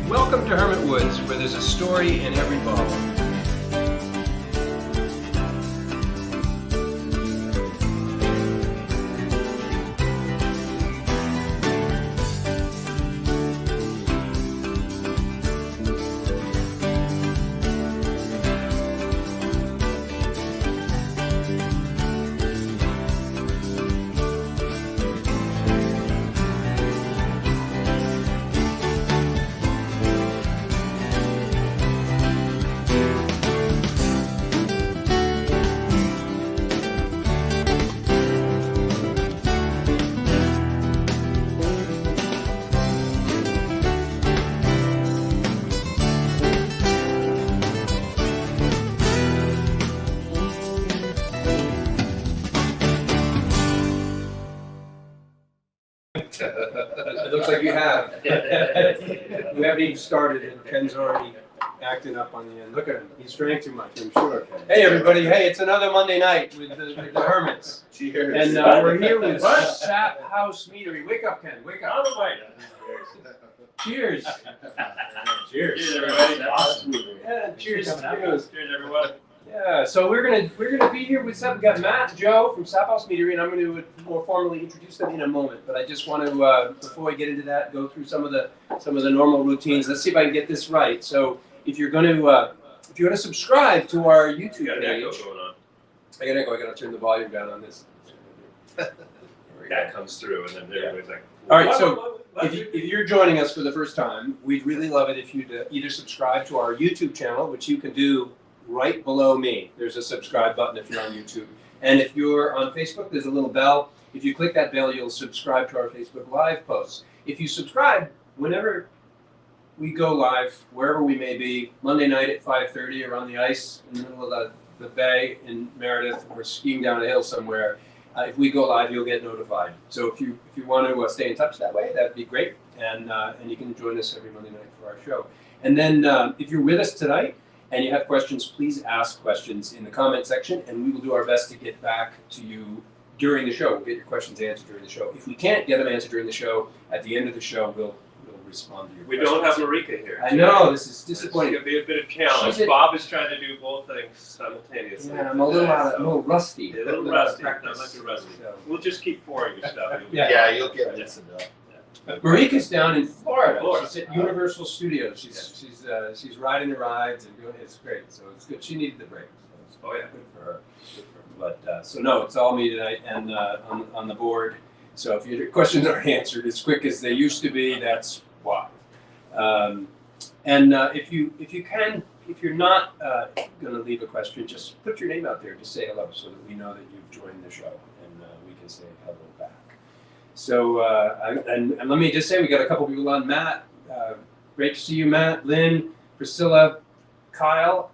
Welcome to Hermit Woods, where there's a story in every bottle. It looks like you have. We haven't even started and Ken's already acting up on the end. Look at him. He's drank too much, I'm sure. Hey everybody, hey, it's another Monday night with the Hermits. Cheers. And we're here with Sap House Meadery. Wake up, Ken, wake up. Cheers. Cheers. Cheers, everybody. Yeah, cheers. Cheers, everyone. Yeah, so we're gonna be here with Sap. We got Matt and Joe from Sap House Meadery, and I'm going to more formally introduce them in a moment. But I just want to, before we get into that, go through some of the normal routines. Let's see if I can get this right. So if you're going to subscribe to our YouTube page, I gotta turn the volume down on this. That comes through, and then everybody's like, all right, so if you're joining us for the first time, we'd really love it if you'd either subscribe to our YouTube channel, which you can do right below me. There's a subscribe button if you're on YouTube. And if you're on Facebook, there's a little bell. If you click that bell, you'll subscribe to our Facebook Live posts. If you subscribe, whenever we go live, wherever we may be, Monday night at 5:30 or on the ice in the middle of the bay in Meredith, or skiing down a hill somewhere, if we go live, you'll get notified. So if you want to stay in touch that way, that'd be great. And you can join us every Monday night for our show. And then if you're with us tonight, and you have questions, please ask questions in the comment section, and we will do our best to get back to you during the show. We'll get your questions answered during the show. If we can't get them answered during the show, at the end of the show, we'll respond to your questions. we don't have Marika here. I know, this is disappointing. It's going to be a bit of a challenge. Bob is trying to do both things simultaneously. Yeah, I'm a little rusty. A little rusty. Not like you're rusty. So. We'll just keep pouring your stuff. Yeah, you'll get this enough. Marika's down in Florida. She's at Universal Studios. She's riding the rides and doing it's great. So it's good. She needed the break. So it's good for her. But so no, it's all me tonight and on the board. So if your questions aren't answered as quick as they used to be, that's why. If you're not going to leave a question, just put your name out there. Just say hello so that we know that you've joined the show and we can say hello back. So, and let me just say, we got a couple people on. Matt, great to see you, Matt, Lynn, Priscilla, Kyle,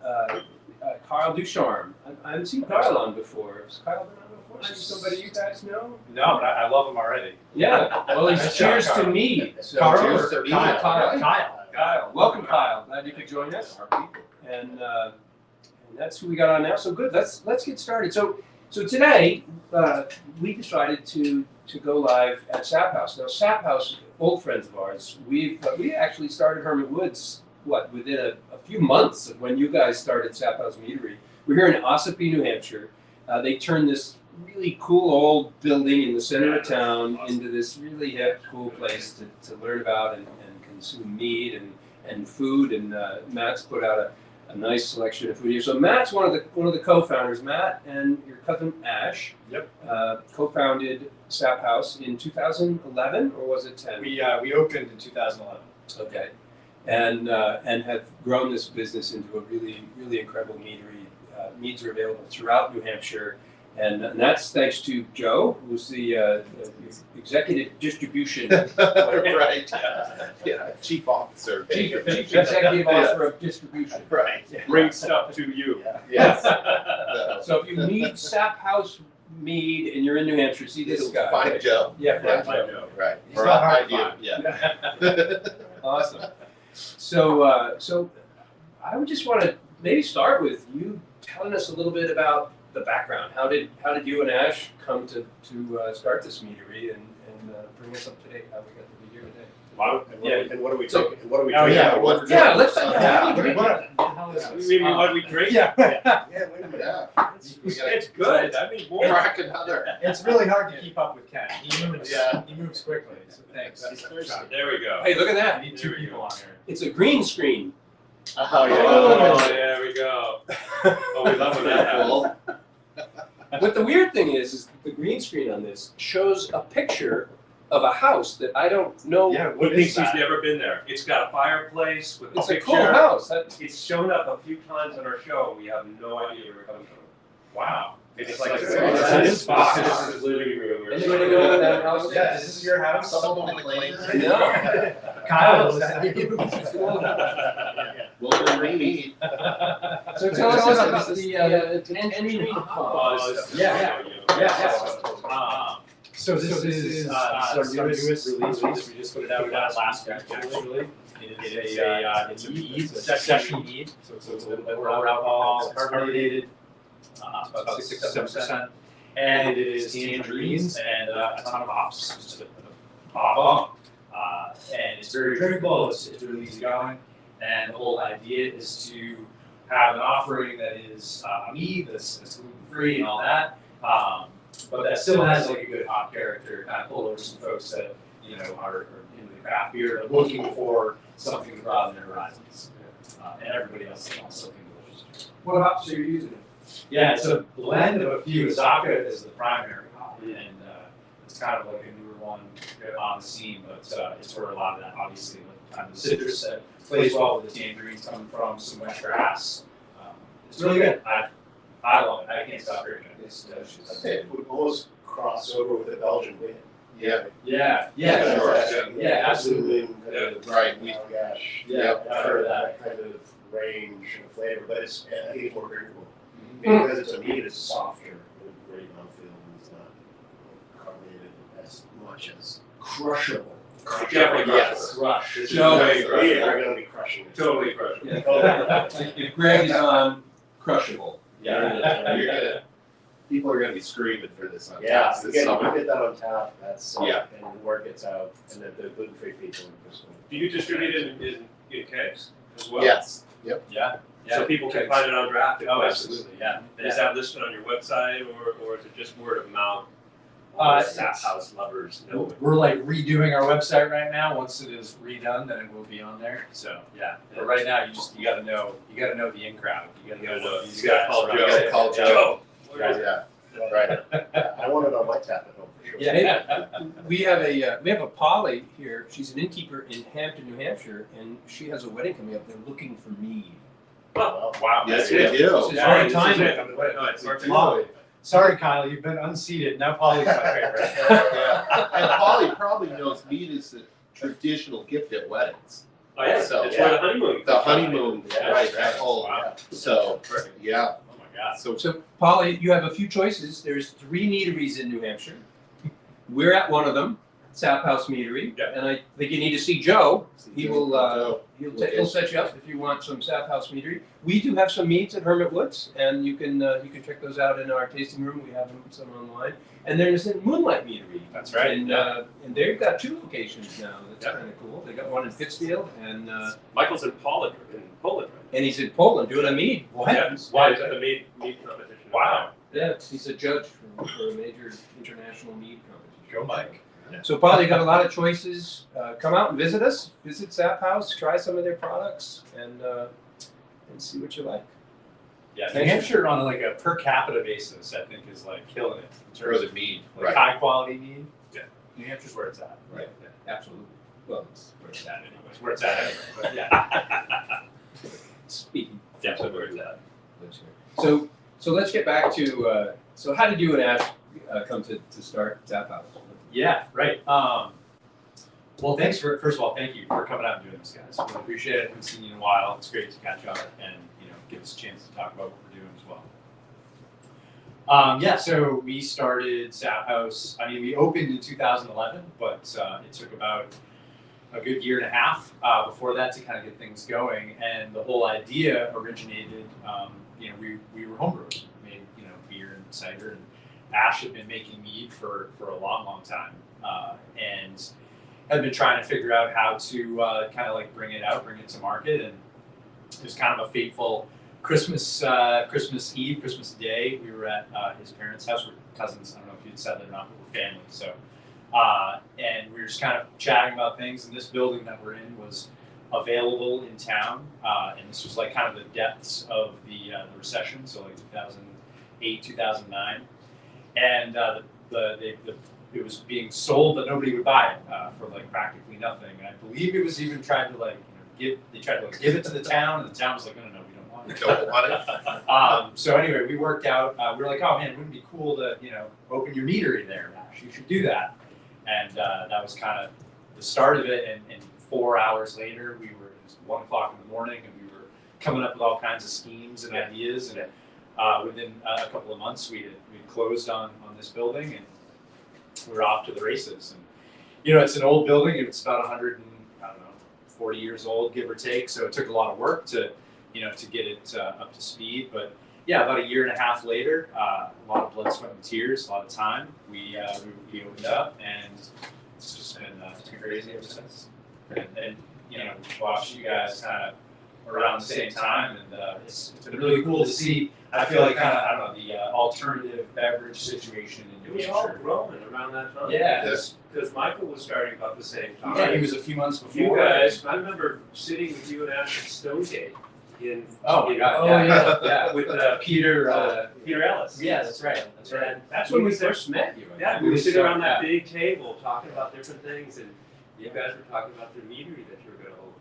Kyle Ducharme. I haven't seen Kyle on before. Has Kyle been on before? Is he somebody you guys know? No, but I love him already. Yeah, well, he's cheers to me. So Cheers to me. Kyle. Welcome, Kyle. Glad you could join us. And that's who we got on now. So good, let's get started. So today, we decided to go live at Sap House. Now, Sap House, old friends of ours, we actually started Hermit Woods, within a few months of when you guys started Sap House Meadery. We're here in Ossippee, New Hampshire. They turned this really cool old building in the center of town into this really hip, cool place to learn about and consume mead and food. And Matt's put out a nice selection of food here. So Matt's one of the co-founders. Matt and your cousin Ash, co-founded Sap House in 2011, or was it 10? We opened in 2011. Okay, and have grown this business into a really incredible meadery. Meads are available throughout New Hampshire, and that's thanks to Joe, who's the executive distribution. Right. Yeah. Chief officer. Chief executive officer of distribution. Right. Bring stuff to you. Yes. So if you need Sap House mead and you're in New Hampshire, see this guy. Find Joe. Yeah, Find Joe. Right. He's not hard to I do. Yeah. Awesome. So I would just want to maybe start with you telling us a little bit about the background. How did you and Ash come to start this meadery and bring us up to date how we got to be here today. And what are we So- drinking? And what are we Oh, drinking? yeah, what- Yeah, let's. Yeah, what are we drinking? We mean what we drink? Yeah. Yeah, wait a minute. Yeah. It's good. I mean, more. Crack another. It's really hard to keep up with Ken. He moves. Yeah. He moves quickly. So thanks. He's thirsty. There we go. Hey, look at that. I need two people on here. It's a green screen. Oh, Oh, there we go. Oh, we love when that happens. Well, But the weird thing is the green screen on this shows a picture of a house that I don't know. Yeah. He What thinks is he's that? never been there. It's got a fireplace with It's a a picture. cool house. That- It's shown up a few times on our show. We have no idea where it comes from. Wow. It's like It's his box. This is his living room. Anybody know what that house is? Yeah. Is this your house? someone claims. No. Kyle, is that you? Well, read. So tell us about the tangerine Oh, Yeah. Yeah. So this is our newest release. We just put it out last week, actually. It's a mead, it's a session mead. So it's a little bit more alcohol, it's carbonated, about 6-7%. And it is tangerines and a ton of hops, just a hop on. And it's very drinkable, it's really easy going. And the whole idea is to have an offering that is mead, that's gluten-free and all that. But that still has like a good hop character, kind of pull over some folks that, you know, are into the craft beer, are looking for something to broaden their horizons. And everybody else wants something delicious. What hops are you using? Yeah, it's a blend of a few. Azacca is the primary hop, and it's kind of like a newer one on the scene, but it's where a lot of that, obviously, like kind of the citrus that plays well with the tangerines coming from, some wet grass. It's really good. I love it. I can't stop drinking it. It's delicious. I think it would almost cross over with the Belgian win. Yeah, Yeah, Yeah, absolutely. right. Oh gosh. Yeah, I've heard of that. Kind of range of flavor, but it's, I think it's more drinkable. Mm. Because it's a meat, it's softer, with great mouthfeel, and it's not carbonated as much as Crushable. Definitely Yes. Rush. No, we are gonna be crushing it. Totally crushing. If Greg is on, crushable. Yeah, you're gonna, people are gonna be screaming for this on Yeah, taps you this get, you summer. get that on tap, that's, Yeah. and the word gets out, and then the gluten-free people in this one. Do you distribute it in kegs as well? Yes, yep. Yeah. So people can find it on draft. Oh, absolutely. Yeah. Is that listed on your website or is it just word of mouth? Sap House lovers know it. We're like redoing our website right now. Once it is redone, then it will be on there. So yeah. But right now, you gotta know the in crowd. You gotta know these You gotta guys. call right? Joe. You gotta call Joe. Joe. Where is it? Yeah, right. I want it on my tap at home for sure. Yeah. We have a Polly here. She's an innkeeper in Hampton, New Hampshire, and she has a wedding coming up. They're looking for mead. Well, Wow. Yes, that's we good. do. This is Yeah, very this is timely. it. No, it's perfect. Polly. Sorry, Kyle, you've been unseated. Now Polly's my favorite. Yeah. And Polly probably knows mead is the traditional gift at weddings. Oh, yeah, So, it's yeah. where the honeymoon. The honeymoon, Yeah, right, that's that right. whole, Wow. so, Perfect. yeah, Oh my God. so, So, Polly, you have a few choices. There's 3 meaderies in New Hampshire. We're at one of them, Sap House Meadery. Yep. And I think you need to see Joe. He will. Joe. He'll set you up if you want some Sap House Meadery. We do have some meads at Hermit Woods, and you can check those out in our tasting room. We have some online. And there's a Moonlight Meadery. That's right. And they've got 2 locations now. That's Yep. kind of cool. They got one in Pittsfield, and Michael's in Poland, right? he's in Poland doing a mead. Yeah. Why? Is that the mead competition? Wow. Yeah, he's a judge for a major international mead competition. Go Mike. So, Paul, you got a lot of choices. Come out and visit us. Visit Sap House. Try some of their products and see what you like. Yeah, New Hampshire on like a per capita basis, I think, is like killing it in For terms the of mead, like right. high quality mead. Yeah. New Hampshire's where it's at. Right. Absolutely. Well, it's Where it's at anyway. It's where it's at anyway. But yeah. speaking. That's where it's at. So let's get back to. So how did you and Ash come to start Sap House? Yeah, right. Well, thanks for, first of all, thank you for coming out and doing this, guys. Really appreciate it. I haven't seen you in a while. It's great to catch up and, give us a chance to talk about what we're doing as well. Yeah, so we started Sap House. I mean, we opened in 2011, but it took about a good year and a half before that to kind of get things going. And the whole idea originated, we were homebrewers. We made, beer and cider, and Ash had been making mead for a long, long time. and had been trying to figure out how to kind of like bring it to market. And it was kind of a fateful Christmas Eve, Christmas Day. We were at his parents' house. We're cousins. I don't know if you'd said that or not, but we're family. So, and we were just kind of chatting about things. And this building that we're in was available in town, and this was like kind of the depths of the recession, so like 2008, 2009, and it was being sold, but nobody would buy it for like practically nothing. And I believe it was even tried to like give it to the town, and the town was like, no, we don't want it. Don't want it. So anyway, we worked out. We were like, oh man, wouldn't it be cool to open your meadery there, Ash? You should do that. And that was kind of the start of it. And 4 hours later, it was 1 o'clock in the morning, and we were coming up with all kinds of schemes and ideas. And within a couple of months, we closed on this building, and we were off to the races. And it's an old building. It's about 140 years old, give or take. So it took a lot of work to get it up to speed. But yeah, about a year and a half later, a lot of blood, sweat, and tears, a lot of time. We opened up, and it's just been crazy ever since. And watch you guys kind of around the same time, and it's been really cool to see. I feel like kind of, I don't know, the alternative beverage situation in It was all growing around that time. Yeah. Because Michael was starting about the same time. Yeah, he was a few months before. You guys, I remember sitting with you and Ash at Stonegate in. Oh my God! Yeah. With Peter. Peter Ellis. Yeah, that's right. That's right. And that's when we first met you. Yeah, we were sitting around that big table talking about different things, and you guys were talking about the meadery that you were going to open.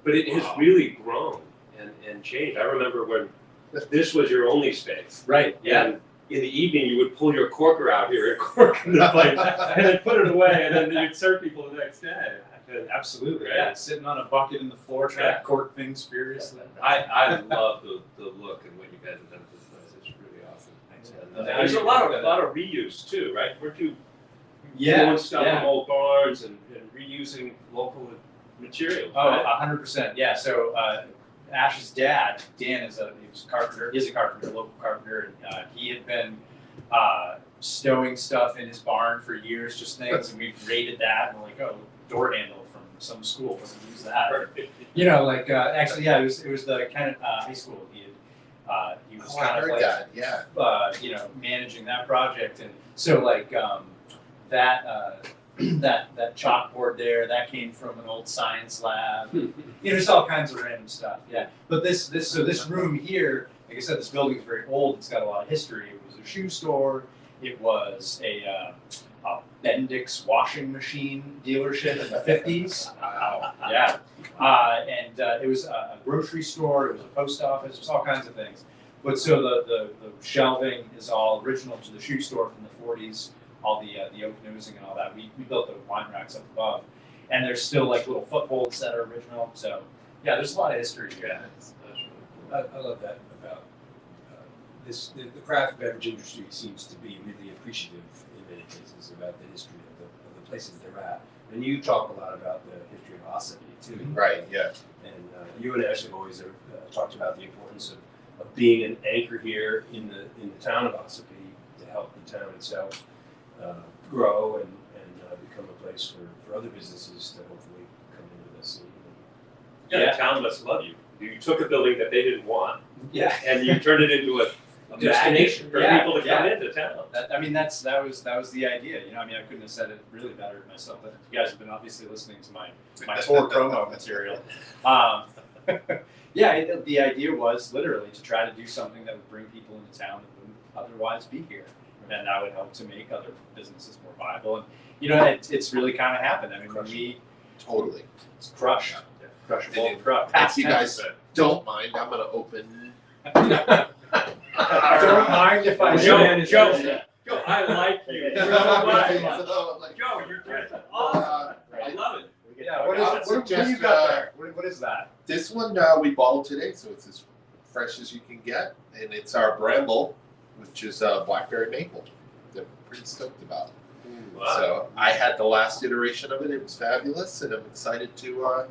But it has really grown and changed. I remember when this was your only space. Right. Yeah. And in the evening, you would pull your corker out here and cork in the place, and then put it away, and then you'd serve people the next day. And absolutely. Yeah. Sitting on a bucket in the floor trying to cork things furiously. I love the look and what you guys have done to this place. It's really awesome. Thanks, man. There's a lot of reuse too, right? Weren't you doing stuff from old barns and reusing local materials? Oh, right? 100%. Yeah. So Ash's dad, Dan, is a carpenter, local carpenter, and he had been stowing stuff in his barn for years, just things, and we raided that, and we're like, oh, door handle from some school, let's use that. Actually, yeah, it was the kind of high school he was kind of like managing that project, and so like that chalkboard there, that came from an old science lab. Just all kinds of random stuff. Yeah. But this room here, like I said, this building is very old. It's got a lot of history. It was a shoe store. It was a Bendix washing machine dealership in the 50s. Wow. Yeah. And it was a grocery store. It was a post office. It was all kinds of things. But so the shelving is all original to the shoe store from the 40s. All the oak nosing and all that. We built the wine racks up above, and there's still like little footholds that are original. So yeah, there's a lot of history here. Yeah, that's really cool. I love that about this. The craft beverage industry seems to be really appreciative in many cases about the history of the places they're at. And you talk a lot about the history of Ossippee too. Right. Yeah. And you and Ash have always talked about the importance of being an anchor here in the town of Ossippee to help the town itself grow and become a place for other businesses to hopefully come into the city. Yeah, the town must love you. You took a building that they didn't want, Yeah, and you turned it into a destination for people to come into town. That was the idea. I couldn't have said it really better myself, but you guys have been obviously listening to my tour promo material. The idea was literally to try to do something that would bring people into town that wouldn't otherwise be here. And that would help to make other businesses more viable. And it's really kind of happened. Totally. It's crushed. Crushable. If you guys don't mind, I'm going to open. Don't mind if I Joe, I like you. Joe, you're just awesome. I love it. Yeah. What do you got there? What is that? This one we bottled today, so it's as fresh as you can get, and it's our Bramble, which is blackberry maple. They're pretty stoked about it. Wow. So I had the last iteration of it. It was fabulous, and I'm excited to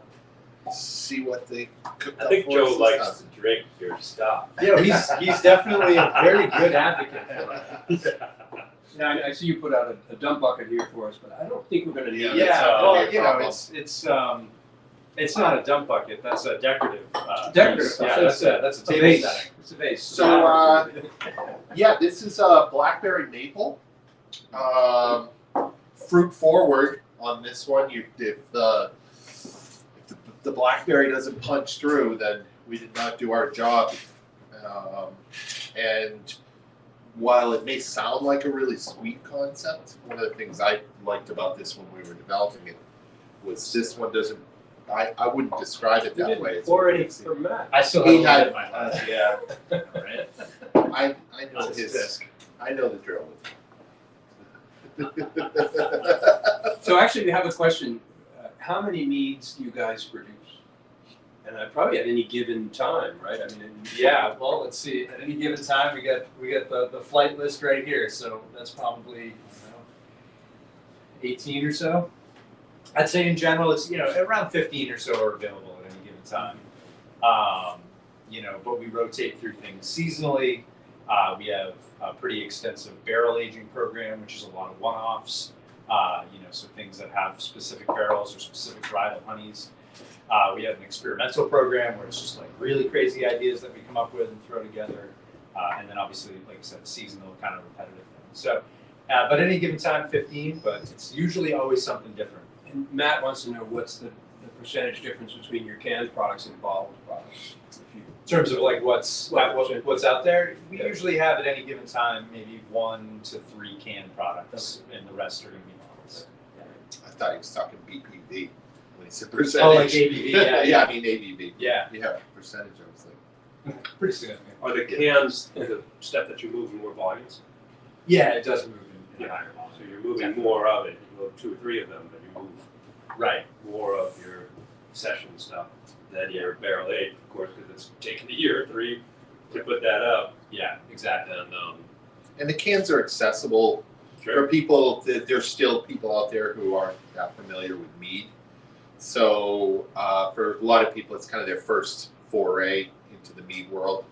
see what they cooked up I think for Joe us likes this to drink your stuff. Yeah, he's definitely a very good advocate for it. Now, I see you put out a dump bucket here for us, but I don't think we're gonna need it. Yeah, that's well, a you know, problem. it's not a dump bucket. That's a decorative. Decorative, piece. Yeah, that's that's a table vase. setting. It's a vase. So, yeah, this is a blackberry maple. Fruit forward on this one. If the blackberry doesn't punch through, then we did not do our job. And while it may sound like a really sweet concept, one of the things I liked about this when we were developing it was this one doesn't. I wouldn't describe it that way. It's Pour any amazing. for Matt. I still He have had- in my glass. Yeah. Right. I know That's his. disc. I know the drill. So actually, we have a question. How many meads do you guys produce? And probably at any given time, right? I mean, Yeah, well, let's see. At any given time, we got the flight list right here. So that's probably, I don't know, 18 or so. I'd say in general, it's around 15 or so are available at any given time. But we rotate through things seasonally. We have a pretty extensive barrel aging program, which is a lot of one-offs. So things that have specific barrels or specific varietal honeys. We have an experimental program where it's just like really crazy ideas that we come up with and throw together. And then obviously, like I said, seasonal kind of repetitive things. So, but any given time, 15, but it's usually always something different. and Matt wants to know what's the percentage difference between your canned products and bottled products. If you, In terms of like what's out there, we Yeah. usually have at any given time maybe 1 to 3 canned products, and the rest are going to be bottles. I thought he was talking BPV when he said percentage. Oh, like ABV, yeah. yeah, I mean ABV. Yeah, Yeah, percentage. I was like, pretty significant. Are the cans the step that you move in more volumes? Yeah, it does move in Yeah. higher volume. So you're moving more of it. You move 2 or 3 of them, but you move Right. more of your session stuff than your barrel aged, of course, because it's taken a year or 3 to put that up. Yeah, exactly. and the cans are accessible for people. There's still people out there who aren't that familiar with mead. So for a lot of people, it's kind of their first foray into the mead world.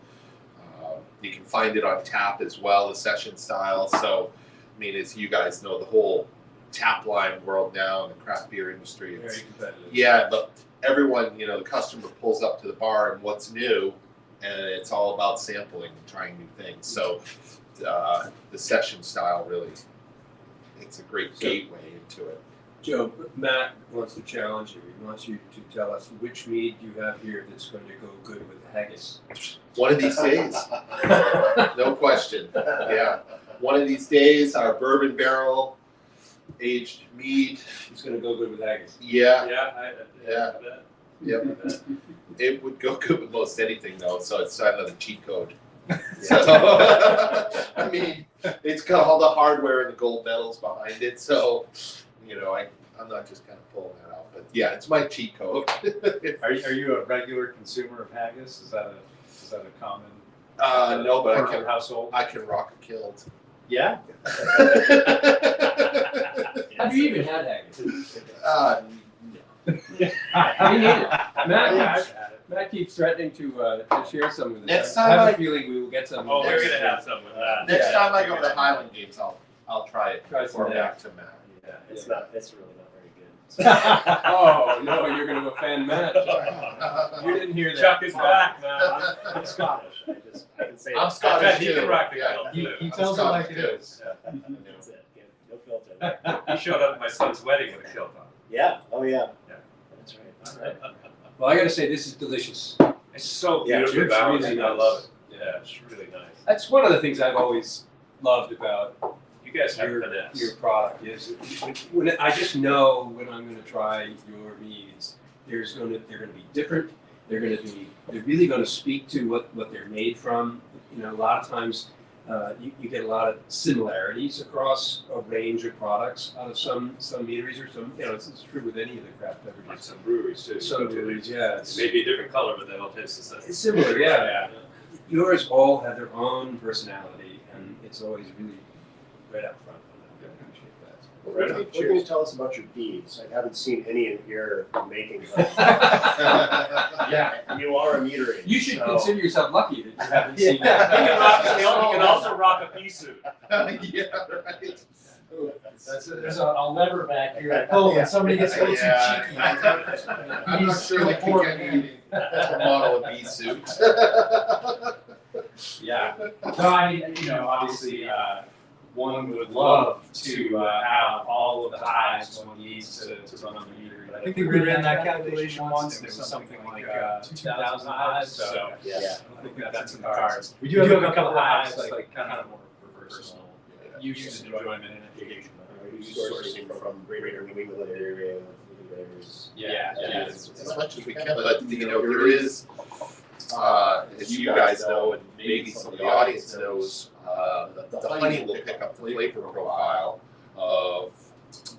You can find it on tap as well, the session style. So, I mean, as you guys know, the whole tap line world now in the craft beer industry. very competitive. Yeah, but everyone, the customer pulls up to the bar and what's new, and it's all about sampling and trying new things. So the session style really, it's a great gateway into it. Joe, Matt wants to challenge you. He wants you to tell us which mead you have here that's going to go good with haggis. One of these days, no question. Yeah, one of these days, our bourbon barrel aged mead. It's going to go good with haggis. Yeah, Yeah. yep. It would go good with most anything though, so it's another cheat code. So, I mean, it's got all the hardware and the gold medals behind it, so I'm not just kind of pulling that out, but yeah, it's my cheat code. Are you a regular consumer of haggis? Is that a common No, but part of your household? I can rock a kilt. Yeah. Have you even had haggis? No. We need it. Matt keeps threatening to share some with us. Next I time have I- a feeling we will get some. Oh, we're gonna have some with that. Next Yeah. time I go to the Highland Games, I'll try it. Try before some back to Matt. Yeah, it's really not very good. Oh, no, you're going to offend Matt. You didn't hear that. Chuck is back, man. I'm Scottish. I can say I'm it. Scottish He too. can rock the Yeah. kilt, He too. tells it like it Scottish, is. That's it. No filter. He showed up at my son's wedding with a kilt on. Yeah. Oh yeah. Yeah. That's right. All right. Well, I got to say, this is delicious. It's so Yeah, beautifully it's balanced. really I nice. love it. Yeah, it's really nice. That's one of the things I've always loved about You guys have your finesse. product is when I just know when I'm going to try your meads, they're going to be different. They're really going to speak to what they're made from. A lot of times you get a lot of similarities across a range of products out of some meaderies or some. It's true with any of the craft Like beverages. some breweries too. Some breweries, yeah. It may be a different color, but they all taste the same. It's similar, yeah. Yours all have their own personality, and it's always really right up front. I appreciate that. What can you tell us about your beads? I haven't seen any in here making them. Yeah. And you are a meadery. You should so- consider yourself lucky that you haven't seen You can, that. you can also rock a pea suit. Yeah, right. There's a lever back here to pull when somebody gets a little too cheeky. I'm not sure they can get me to model a bee suit. Yeah. No, I mean, obviously, one would love to have all of the hives one needs to run the meter. I think we ran that calculation once, and it was something like 2,000 hives, so Yeah. I don't think that's in the cards. We do have a couple of hives, like kind of more for personal use and enjoyment and education. Are you sourcing from greater New England area? Yeah. As much as we can, but there is, as you guys know, and maybe some of the audience knows, the honey will pick up the flavor profile of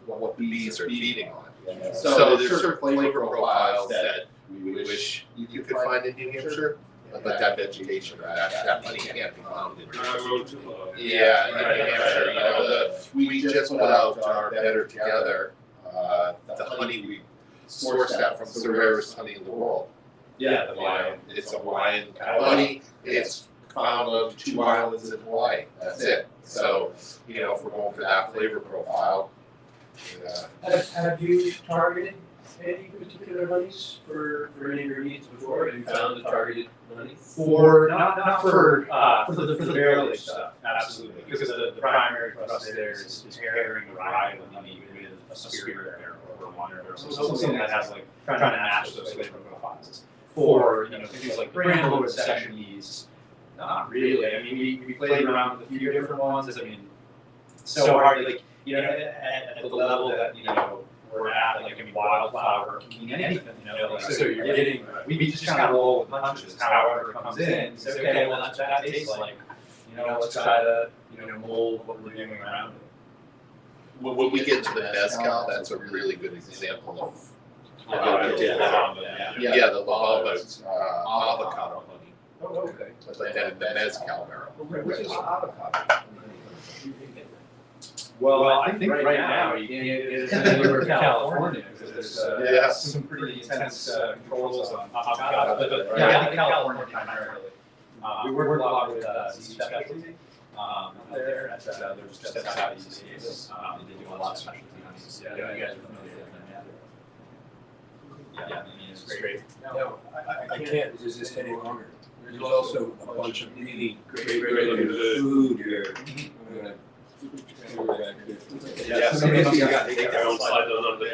what bees are feeding on. Yeah. So there's certain flavor profiles that we wish you could find in New Hampshire, but that vegetation or that honey can't be found in. Yeah, in New Hampshire, we just put out our Better Together, the honey, we source that from the rarest honey in the world. Yeah, the Hawaiian. It's a Hawaiian honey, it's found on 2 islands in Hawaii, that's it. So, if we're going for that flavor profile, Have you targeted any particular honeys for any of your needs before? Have you found a targeted honey? For not for the barrel aged stuff, absolutely, because the primary thrust there is pairing the rye of honey with a spirit barrel or wine barrel, so something that has like trying to match those flavor profiles. For things like Bramble and Session Yeast, not really. I mean, we played around with a few different ones. I mean, so hard, like at the level that we're at, like wildflower can mean anything, like, so you're getting, we just kind of roll with punches, however it comes in, say, okay, well, that's what that tastes like, let's try to, mold what we're doing around it. when we get to the mezcal, that's a really good example of. Yeah, The avocado honey, Oh, okay. but then the mezcal barrel. Which is avocado. Well, I think right now you can't get it anywhere in California because there's some pretty intense controls on avocado. But yeah, I think California primarily. We work a lot with Sap House there at there's just Southeast Asia. They do a lot of specialty honeys. Yeah, you guys are familiar with them. Yeah, I mean, it's great. No, I can't resist any longer. There's also a bunch of really great food here. I'm gonna Yeah, so somebody maybe got to take their own slide those on the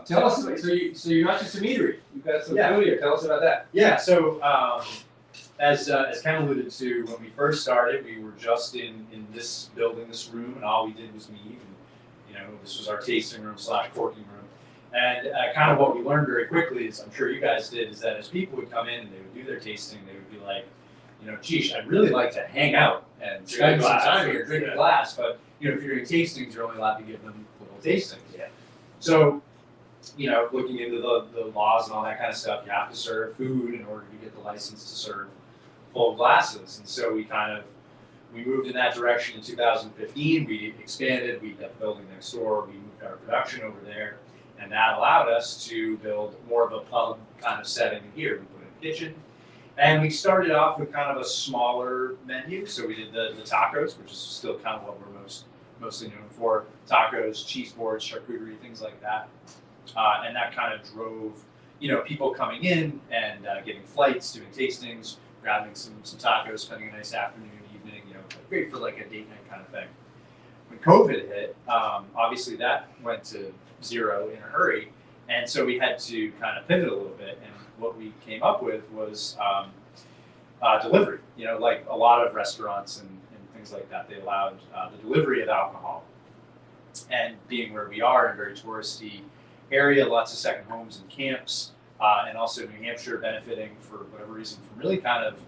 tell us, so you're not just a meadery, you've got some food here, tell us about that. Yeah, so as Ken alluded to, when we first started, we were just in this building, this room, and all we did was mead. And, this was our tasting room / corking room. And kind of what we learned very quickly is, I'm sure you guys did, is that as people would come in and they would do their tasting, they would be like, geez, I'd really like to hang out and spend some time here, drink a glass, but if you're doing tastings, you're only allowed to give them little tastings. Yeah. So, looking into the laws and all that kind of stuff, you have to serve food in order to get the license to serve full glasses. And so we moved in that direction in 2015. We expanded, we got the building next door, we moved our production over there, and that allowed us to build more of a pub kind of setting here. We put in a kitchen, and we started off with kind of a smaller menu. So we did the tacos, which is still kind of what we're mostly known for. Tacos, cheese boards, charcuterie, things like that. And that kind of drove, people coming in and getting flights, doing tastings, grabbing some tacos, spending a nice afternoon, evening, great for like a date night kind of thing. When COVID hit, obviously that went to zero in a hurry. And so we had to kind of pivot a little bit. And what we came up with was delivery. Like a lot of restaurants and things like that, they allowed the delivery of alcohol. And being where we are in a very touristy area, lots of second homes and camps, and also New Hampshire benefiting for whatever reason from really kind of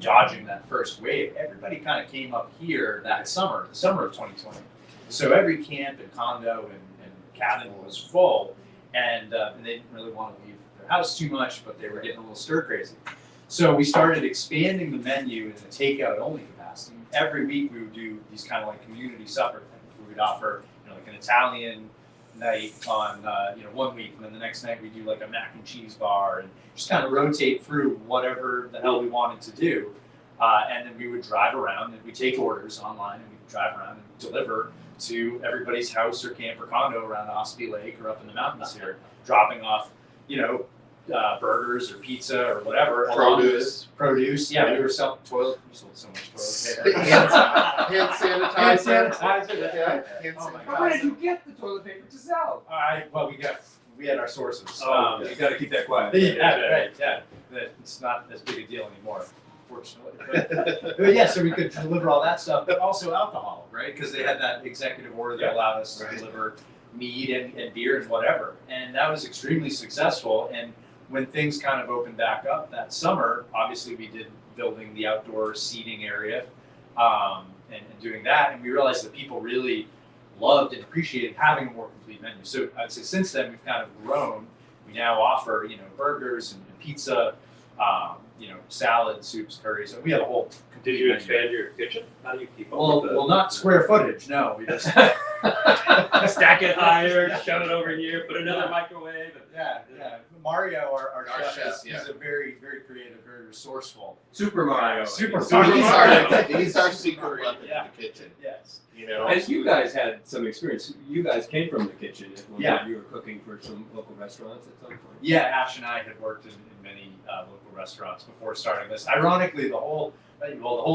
dodging that first wave. Everybody kind of came up here that summer, the summer of 2020. So every camp and condo and cabin was full, and they didn't really want to leave their house too much, but they were getting a little stir crazy. So we started expanding the menu in a takeout only capacity. blast. And every week we would do these kind of like community supper things. We would offer, like an Italian night on, one week, and then the next night we do like a mac and cheese bar, and just kind of rotate through whatever the hell we wanted to do. And then we would drive around and we take orders online, and we would drive around and deliver to everybody's house or camp or condo around Ossippee Lake or up in the mountains here, dropping off, burgers or pizza or whatever. Produce. Yeah, we were selling toilet. We sold so much toilet paper. Hand sanitizer. Hand sanitizer. Yeah. Oh my Where did God. you get the toilet paper to sell? We had our sources. You got to keep that quiet. Yeah, right. Yeah, it's not as big a deal anymore, fortunately. But yeah, so we could deliver all that stuff, but also alcohol, right? Because they had that executive order that allowed us to deliver mead and beer and whatever, and that was extremely successful. And when things kind of opened back up that summer, obviously we did building the outdoor seating area and doing that, and we realized that people really loved and appreciated having a more complete menu. So I'd say since then we've kind of grown. We now offer burgers and pizza, salad, soups, curries, and we have a whole complete Did you menu. expand your kitchen? How do you keep up with Well, not square footage. No, we just stack it higher, shove it over here, put another microwave. Yeah. Mario, our chef, chef, he's a very, very creative, very resourceful. Super Mario. Super So Mario. these are secret weapons Yeah. in the kitchen. Yes. And you guys had some experience. You guys came from the kitchen. At one Yeah. point. You were cooking for some local restaurants at some point. Yeah, Ash and I had worked in many local restaurants before starting this. Ironically, the whole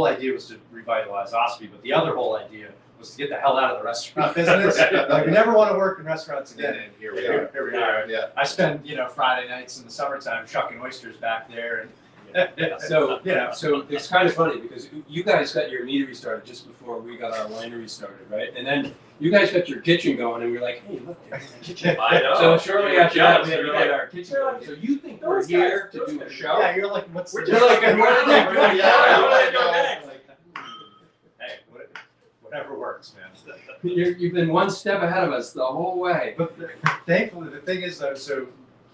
idea was to revitalize Ossippee, but the other whole idea was to get the hell out of the restaurant business. Like, we never want to work in restaurants again. And here we are. Here we are. Yeah. I spend, Friday nights in the summertime shucking oysters back there, and So it's kind of funny because you guys got your meadery started just before we got our winery started, right? And then you guys got your kitchen going, and we were like, hey, look, there's a kitchen. I know. So shortly after that, we had to You're get like, our kitchen going. So you think we're here to do a show? yeah, you're like, what's We're the- just like, what are they doing? Yeah, what are they doing I know. next? Hey, whatever works, man. You've been one step ahead of us the whole way. But thankfully, the thing is though, so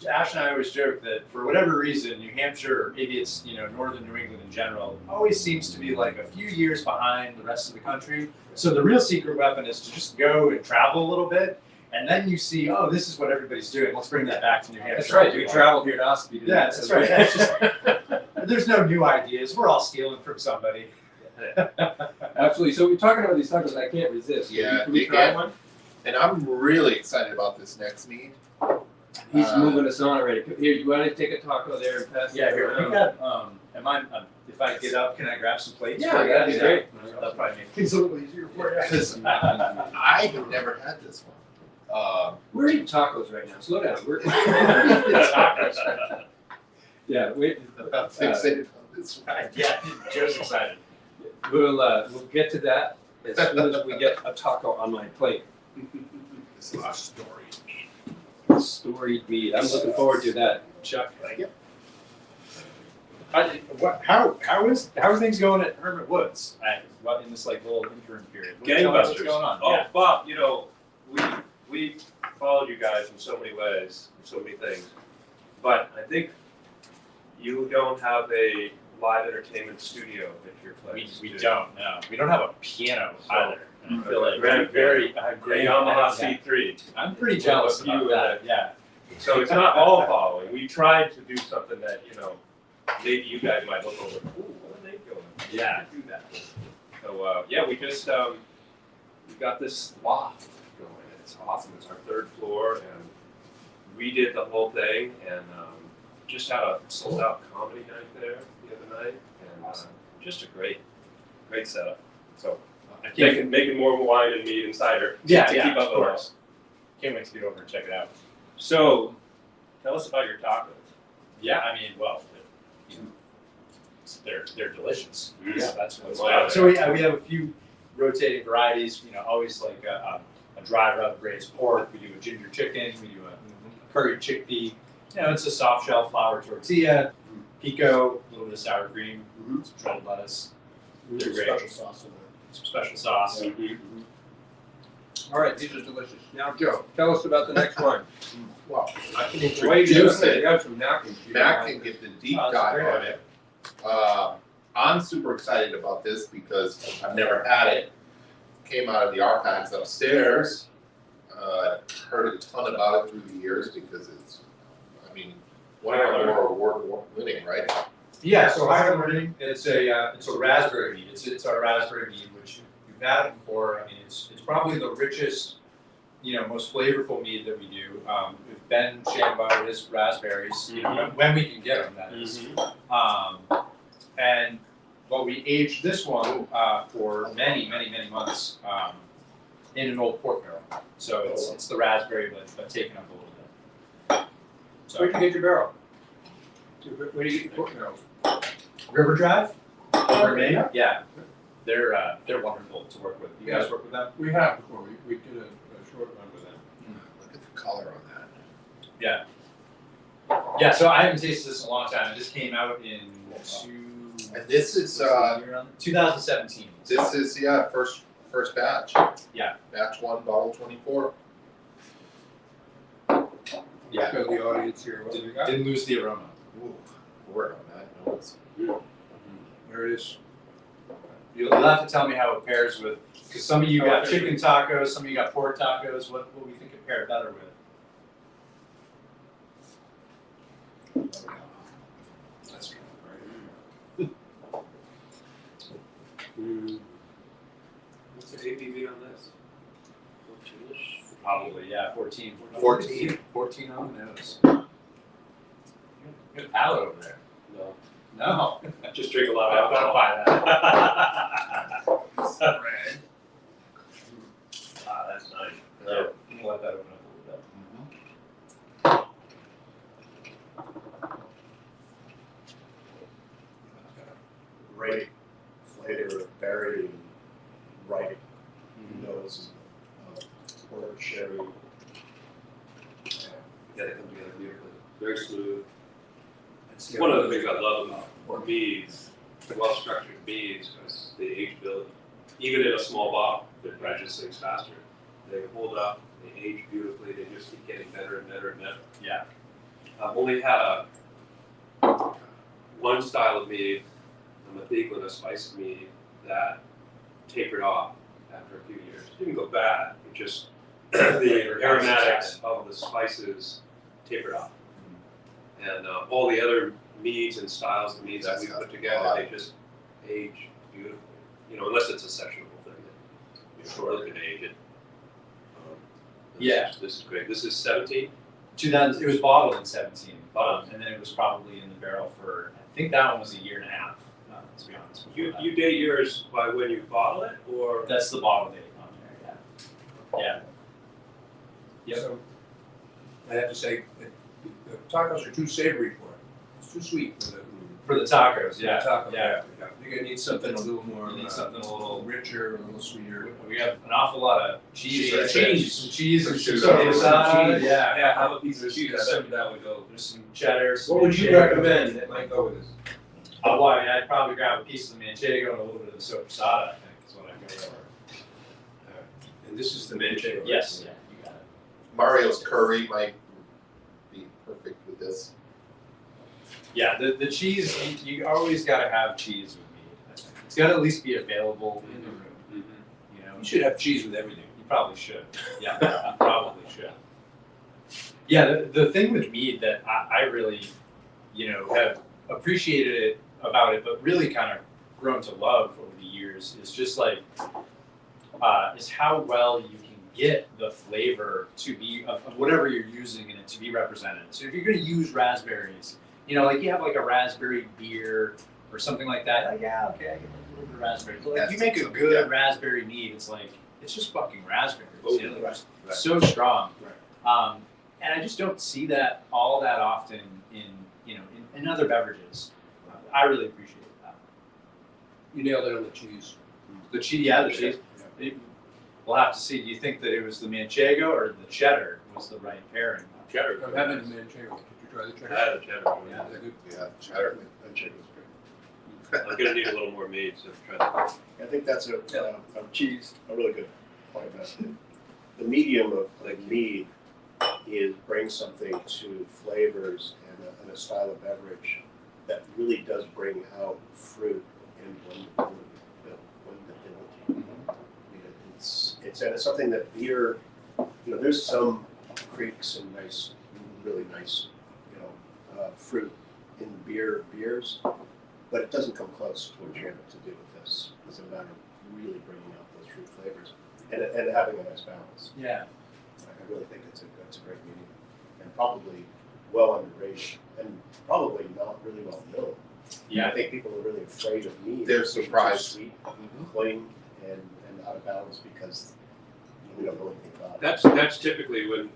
Ash and I always joke that for whatever reason, New Hampshire, or maybe it's northern New England in general, always seems to be like a few years behind the rest of the country. So the real secret weapon is to just go and travel a little bit, and then you see, oh, this is what everybody's doing. Let's bring that back to New Hampshire. That's right. We traveled here to Ossippee. Yeah, that's right. That's just, there's no new ideas. We're all stealing from somebody. Absolutely. So we're talking about these tacos. I can't resist. Yeah, Can we they try get- one? And I'm really excited about this next mead. He's moving us on already. Here, you want to take a taco there and pass it Yeah, here around? we got. If I get up, can I grab some plates? Yeah, for you that'd guys? be great. That'll probably make things a little easier for you. Because I have never had this one. We're eating tacos right now. Slow down. We're yeah. I'm fixated on this one. Yeah, Joe's excited. We'll get to that as soon as we get a taco on my plate. This is our story. Storied meat. I'm looking forward to that. Chuck. How are things going at Hermit Woods? In this like little interim period. Tell us what's Gangbusters. going on? Oh, Yeah. Bob, we followed you guys in so many ways, in so many things. But I think you don't have a live entertainment studio at your place. We don't. No, we don't have a piano either. And I feel like Very I have A great Yamaha yeah. C3. I'm pretty jealous Well, about you, that. Yeah. So it's not all following. We tried to do something that, maybe you guys might look over, ooh, what are they doing? Yeah. Do that. So, we just, we got this loft going. It's awesome. It's our third floor, and we did the whole thing, and just had a sold out comedy night there the other night, and just a great setup. So, making more wine and mead and cider to keep up of with course. us. Can't wait to get over and check it out. So, tell us about your tacos. Yeah, I mean, well, they're delicious. Yeah. That's what's Wow. So we have a few rotating varieties. Always like a dry rub braised pork. We do a ginger chicken. We do a curried chickpea. It's a soft shell flour tortilla, pico, a little bit of sour cream, some shredded lettuce. They're great. Special sauce in there. Some special sauce. All right, these are delicious. Now, Joe, tell us about the next one. Well, I can The way you do introduce it, it. you got some napkins. Matt can get the deep Oh, that's dive great. on it. I'm super excited about this because I've never had it. Came out of the archives upstairs. Heard a ton about it through the years because it's, I mean, one of our award winning, right? Yeah, so higher learning, it's a raspberry mead. It's our raspberry mead, which we've had it before. I mean, it's probably the richest, most flavorful mead that we do. Ben Shambar, his raspberries, when we can get them, that is. And we aged this one for many months in an old port barrel. So it's the raspberry, but taken up a little bit. So Where'd you get your barrel? Where do you get your port barrel? River Drive, Hermit. Yeah, they're wonderful to work with. You guys work with them? We have before. We did a short run with them. Look at the color on that. Yeah. Yeah, so I haven't tasted this in a long time. It just came out in And this is 2017. this is first batch. Yeah. Batch 1, bottle 24. Yeah. Show the audience here what we got. Didn't lose the aroma. Ooh, word on that. No, it's There it is. You'll have to tell me how it pairs with, because some of you got chicken tacos, some of you got pork tacos. What we think it paired better with? That's right. What's the ABV on this? Probably, yeah, 14. 14. On the nose. Good palate over there. No. No. Just drink a lot I of don't alcohol. buy that. Red. Ah, that's nice. Yeah. I'm gonna let that open up a little bit. Great flavor of berry and ripe nose of pork, sherry. Yeah, they come together beautifully. Very smooth. One of the things I love about beads, well-structured beads, is the ageability. Even in a small bottle, it dredges things faster. They hold up, they age beautifully, they just keep getting better and better and better. Yeah. I've only had one style of mead, a Mathiglan, a spiced mead, that tapered off after a few years. It didn't go bad, it just, the aromatics of the spices tapered off. And all the other meads and styles of meads that we put together, they just age beautifully. Unless it's a sessionable thing that you really can age it. This is great. This is 17? 2000. It was bottled in 17, and then it was probably in the barrel for, I think that one was a year and a half. To be honest. You date yours by when you bottle it, or? That's the bottle date on there. Yeah. Yeah. So, I have to say, the tacos are too savory for it. It's too sweet for the For the tacos, yeah. taco. Yeah. You're gonna need something a little more. You need something a little richer, a little sweeter. We have an awful lot of cheese. Cheese and Cheese. some Cheese. cheese. Yeah. Yeah, how about these There's cheese? That would go. There's some cheddar. Some What would you manchego. recommend that might go with this? Well, I mean, I'd probably grab a piece of the manchego and a little bit of the sopressata, I think, is what I'd go for. And this is the manchego. right? Yes, yeah, you got it. Mario's curry might be perfect with this. Yeah, the cheese, you always got to have cheese with meat, I think. It's got to at least be available in the room, You should have cheese with everything. You probably should. Yeah, you probably should. Yeah, the thing with mead that I really, have appreciated it about it, but really kind of grown to love over the years is just like, is how well you can get the flavor to be of whatever you're using in it to be represented. So if you're going to use raspberries, like you have like a raspberry beer or something like that, like, yeah, okay, I get a little bit of raspberry. But like, you make a good raspberry mead, it's like, it's just fucking raspberries. Right. So strong. Right. And I just don't see that all that often in other beverages. I really appreciate that. You nailed it on the cheese. The cheese, yeah, the cheese. We'll have to see. Do you think that it was the manchego or the cheddar was the right pairing? Cheddar. I'm having a manchego. Did you try the cheddar? I had a cheddar. Yeah, they're good. Yeah, cheddar. I'm gonna need a little more meat, so try that. I think that's a cheese, a really good point about it. The medium of mead brings something to flavors and a style of beverage that really does bring out fruit and blendability. It's something that beer, there's some creeks and really nice, fruit in beers, but it doesn't come close to what you're able to do with this. It's a matter of really bringing out those fruit flavors and having a nice balance. Yeah. I really think it's a great medium, and probably well underrated, and probably not really well known. Yeah. I think people are really afraid of mead. They're It's too surprised. sweet, clean, and out of balance because we don't really think about it. That's typically when,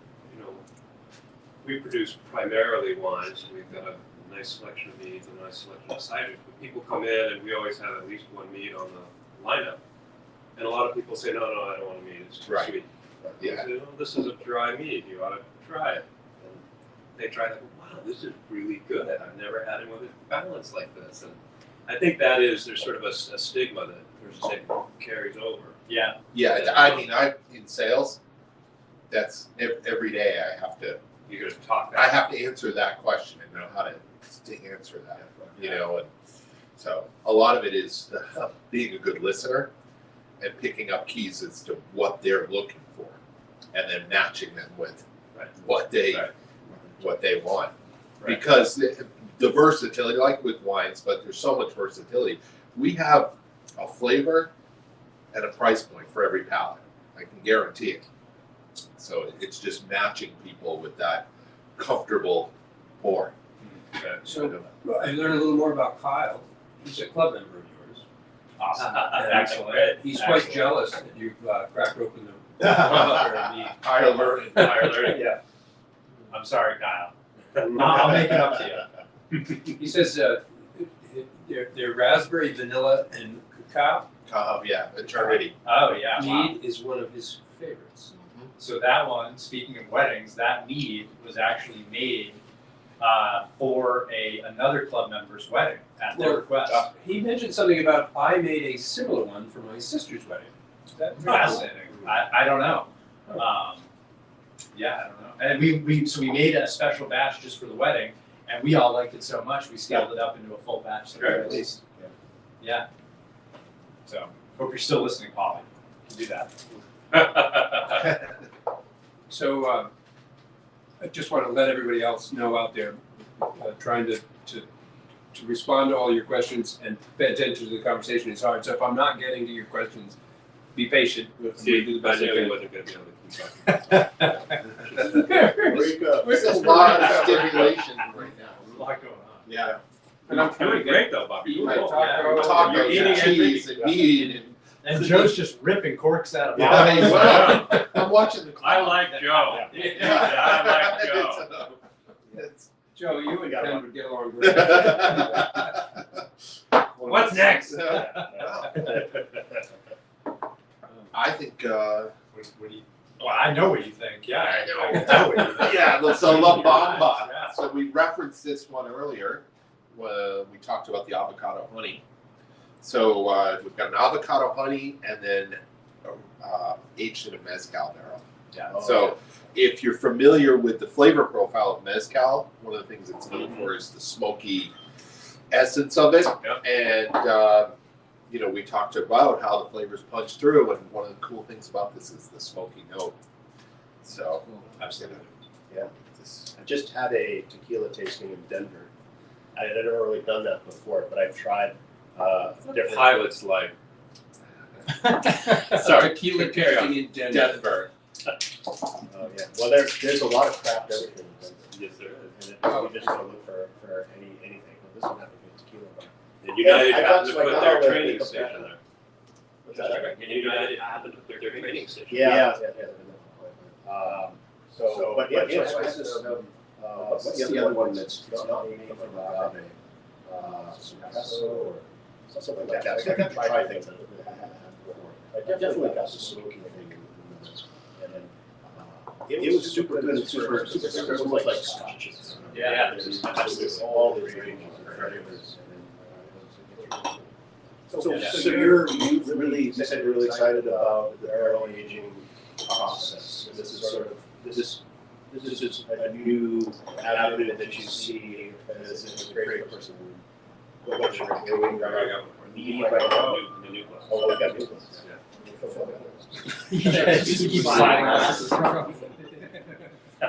we produce primarily wines. We've got a nice selection of meads and a nice selection of ciders. But people come in and we always have at least one mead on the lineup. And a lot of people say, no, I don't want a mead. It's too Right. sweet. Yeah. I say, oh, this is a dry mead. You ought to try it. And they try it. Wow, this is really good. I've never had it with a balance like this. And I think there's sort of a stigma that carries over. Yeah. Yeah, I mean, in sales, that's every day You're going to talk I have to answer that question and know how to answer that, and so a lot of it is being a good listener and picking up keys as to what they're looking for, and then matching them with what they want. Right. Because the versatility, like with wines, but there's so much versatility. We have a flavor and a price point for every palate. I can guarantee it. So it's just matching people with that comfortable pour. So I learned a little more about Kyle. He's a club member of yours. Awesome. And Excellent. He's quite Excellent. jealous that you've cracked open the Higher learning. Higher learning. Yeah. I'm sorry, Kyle. I'll make it up to you. He says they're raspberry, vanilla, and cacao. Yeah, eternity. Oh, yeah. Wow. Mead is one of his favorites. So that one, speaking of weddings, that mead was actually made for another club member's wedding at their request. He mentioned something about I made a similar one for my sister's wedding. Is that Fascinating. I don't know. Yeah, I don't know. And we made a special batch just for the wedding, and we all liked it so much we scaled it up into a full batch. So Great. at least, yeah. So hope you're still listening, Polly. You can do that. So I just want to let everybody else know out there, trying to respond to all your questions and pay attention to the conversation is hard. So if I'm not getting to your questions, be patient. We'll do the I best I knew he can. wasn't going to be able to keep talking. Wake up. There's a lot of stimulation right now. There's a lot going on. Yeah. And I'm Doing great though, Bobby. Eating Cool. tacos, Tacos You're eating and and cheese drinking. and meat and And Joe's just ripping corks out of Yeah, bottles. well, I'm watching the clock. I like Joe. Yeah, I like Joe. It's- Joe, you and got Ken one. would get along great. What's next? I think, What do you? Well, I know what you think. Yeah, I know. I know what you think. yeah, the See it in La your Bamba. eyes, yeah. So we referenced this one earlier when we talked about the avocado honey. So we've got an avocado honey and then aged in a mezcal barrel. Yeah. So if you're familiar with the flavor profile of mezcal, one of the things it's known for is the smoky essence of it. Yep. And we talked about how the flavors punch through, and one of the cool things about this is the smoky note. So Absolutely. Yeah. I just had a tequila tasting in Denver. I had never really done that before, but I've tried different Pilot's life. Sorry, Tequila carry on. tasting in Denver. Denver. Oh yeah. Well, there's a lot of craft everything in Denver, Yes, there is. and you just gotta look for anything. Well, this one had a good tequila. And United I happened thought to so, put I their know, training but- station there. What's that? And United happened to put their training station. Yeah. But yeah, so I had this. What's the other one that's not made from agave? Espresso or something like that. So I got to try things that I haven't had before. I definitely got the smoky thing in this. And then it was super good and super almost like scotches. Yeah. There's all these ranges of flavors. So you're really excited about the barrel aging process. This is sort of this is a new avenue that you see as a creative person. What's your rating? There you go. Medium right now. The new class. Oh, we got new ones. Yeah, just keep sliding glasses from.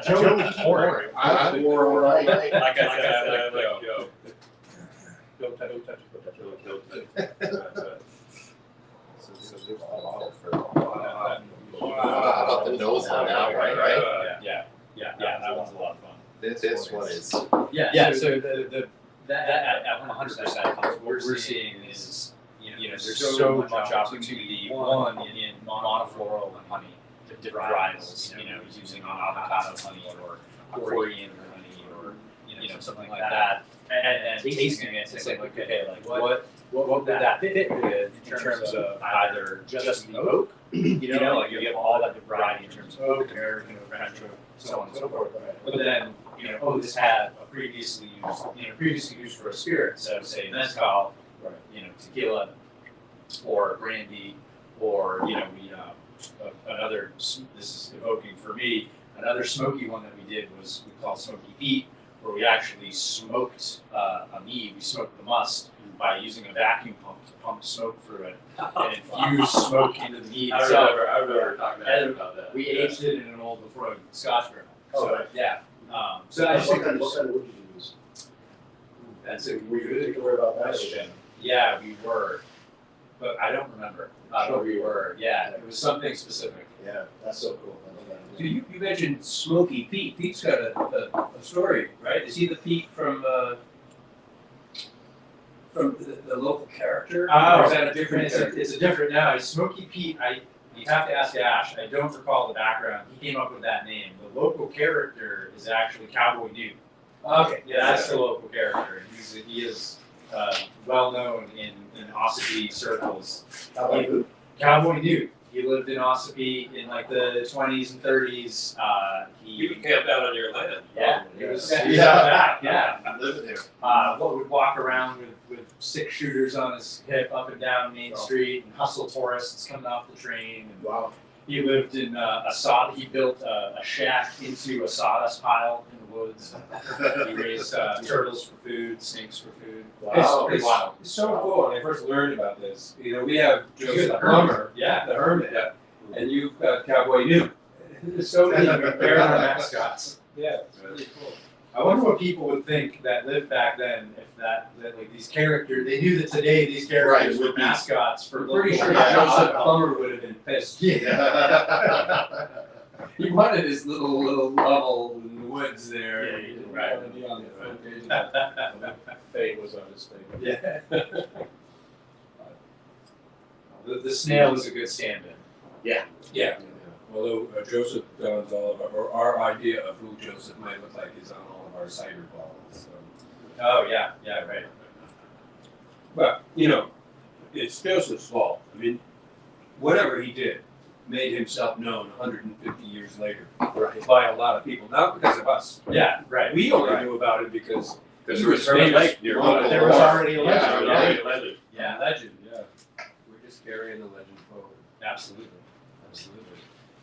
Joey Porter. I wore right. Like I said, like Joe. Don't touch it. How about the nose on that one, right? Yeah, that one's a lot of fun. This one is. Yeah, so that at 100%, what we're seeing is, you know, there's so much opportunity, one, in monofloral honey, different varietals, you know, using avocado honey or Korean honey or, you know, something like that. And tasting it and saying, like, okay, like, what would that fit with in terms of either just the oak, you know, like you have all that variety in terms of oak, American oak, French oak, so on and so forth. But then, you know, oh, this had a previously used for a spirit, so say mezcal, you know, tequila, or brandy, or, you know, another, this is evoking for me, another smoky one that we did was we called Smoky Pete, where we actually smoked a mead, we smoked the must by using a vacuum pump to pump smoke through it and infuse smoke into the mead itself. I remember talking about that. We aged it in an old Lefroy Scotch barrel. Oh, So, right. yeah. So I just think What kind of wood did you use? that's a Were you good to worry about that? question. Yeah, we were, but I don't remember what we were. Yeah, it was something specific. Yeah, that's so cool. I love that. So you mentioned Smoky Pete. Pete's got a story, right? Is he the Pete from the local character? Or is that a different character? It's a different, no, Smoky Pete, you have to ask Ash, I don't recall the background, he came up with that name. The local character is actually Cowboy Dude. Okay. Yeah, that's the local character, he is well known in Ossippee circles. How about you? Cowboy Dude, he lived in Ossippee in like the 20s and 30s, You can camp out on your land. yeah, he was, Yeah. he was out back, yeah. I live here. Would walk around with 6 shooters on his hip up and down Main Street and hustle tourists coming off the train. And Wow. he lived in he built a shack into a sawdust pile in the woods. He raised turtles for food, snakes for food. Wow. It's wild. It's so cool. When I first learned about this, you know, we have You're Joseph the Plummer, Yeah. the Hermit, and you've got Cowboy New. There's so many parallel mascots. Yeah, it's really cool. I wonder what people would think that lived back then if that like these characters, they knew that today these characters Right. were mascots for I'm pretty sure local- Joseph Plummer would have been pissed. Yeah. He wanted his little level in the woods there. Yeah, He didn't right. want to be on the front page of that. Fate was on his face. Yeah. The snail is a good stand-in. Yeah. Although Joseph John's all of our idea of who Joseph might look like is on all of our cider bottles. So. Oh yeah, right. But, you know, it's Joseph's fault. I mean, whatever he did made himself known 150 years later Right. by a lot of people, not because of us. Yeah, right. We only knew about it because Because he there was was Hermit famous. Lake nearby. Local There was lore. already a legend. Yeah, Yeah, Legend. yeah, Legend, yeah. We're just carrying the legend forward. absolutely.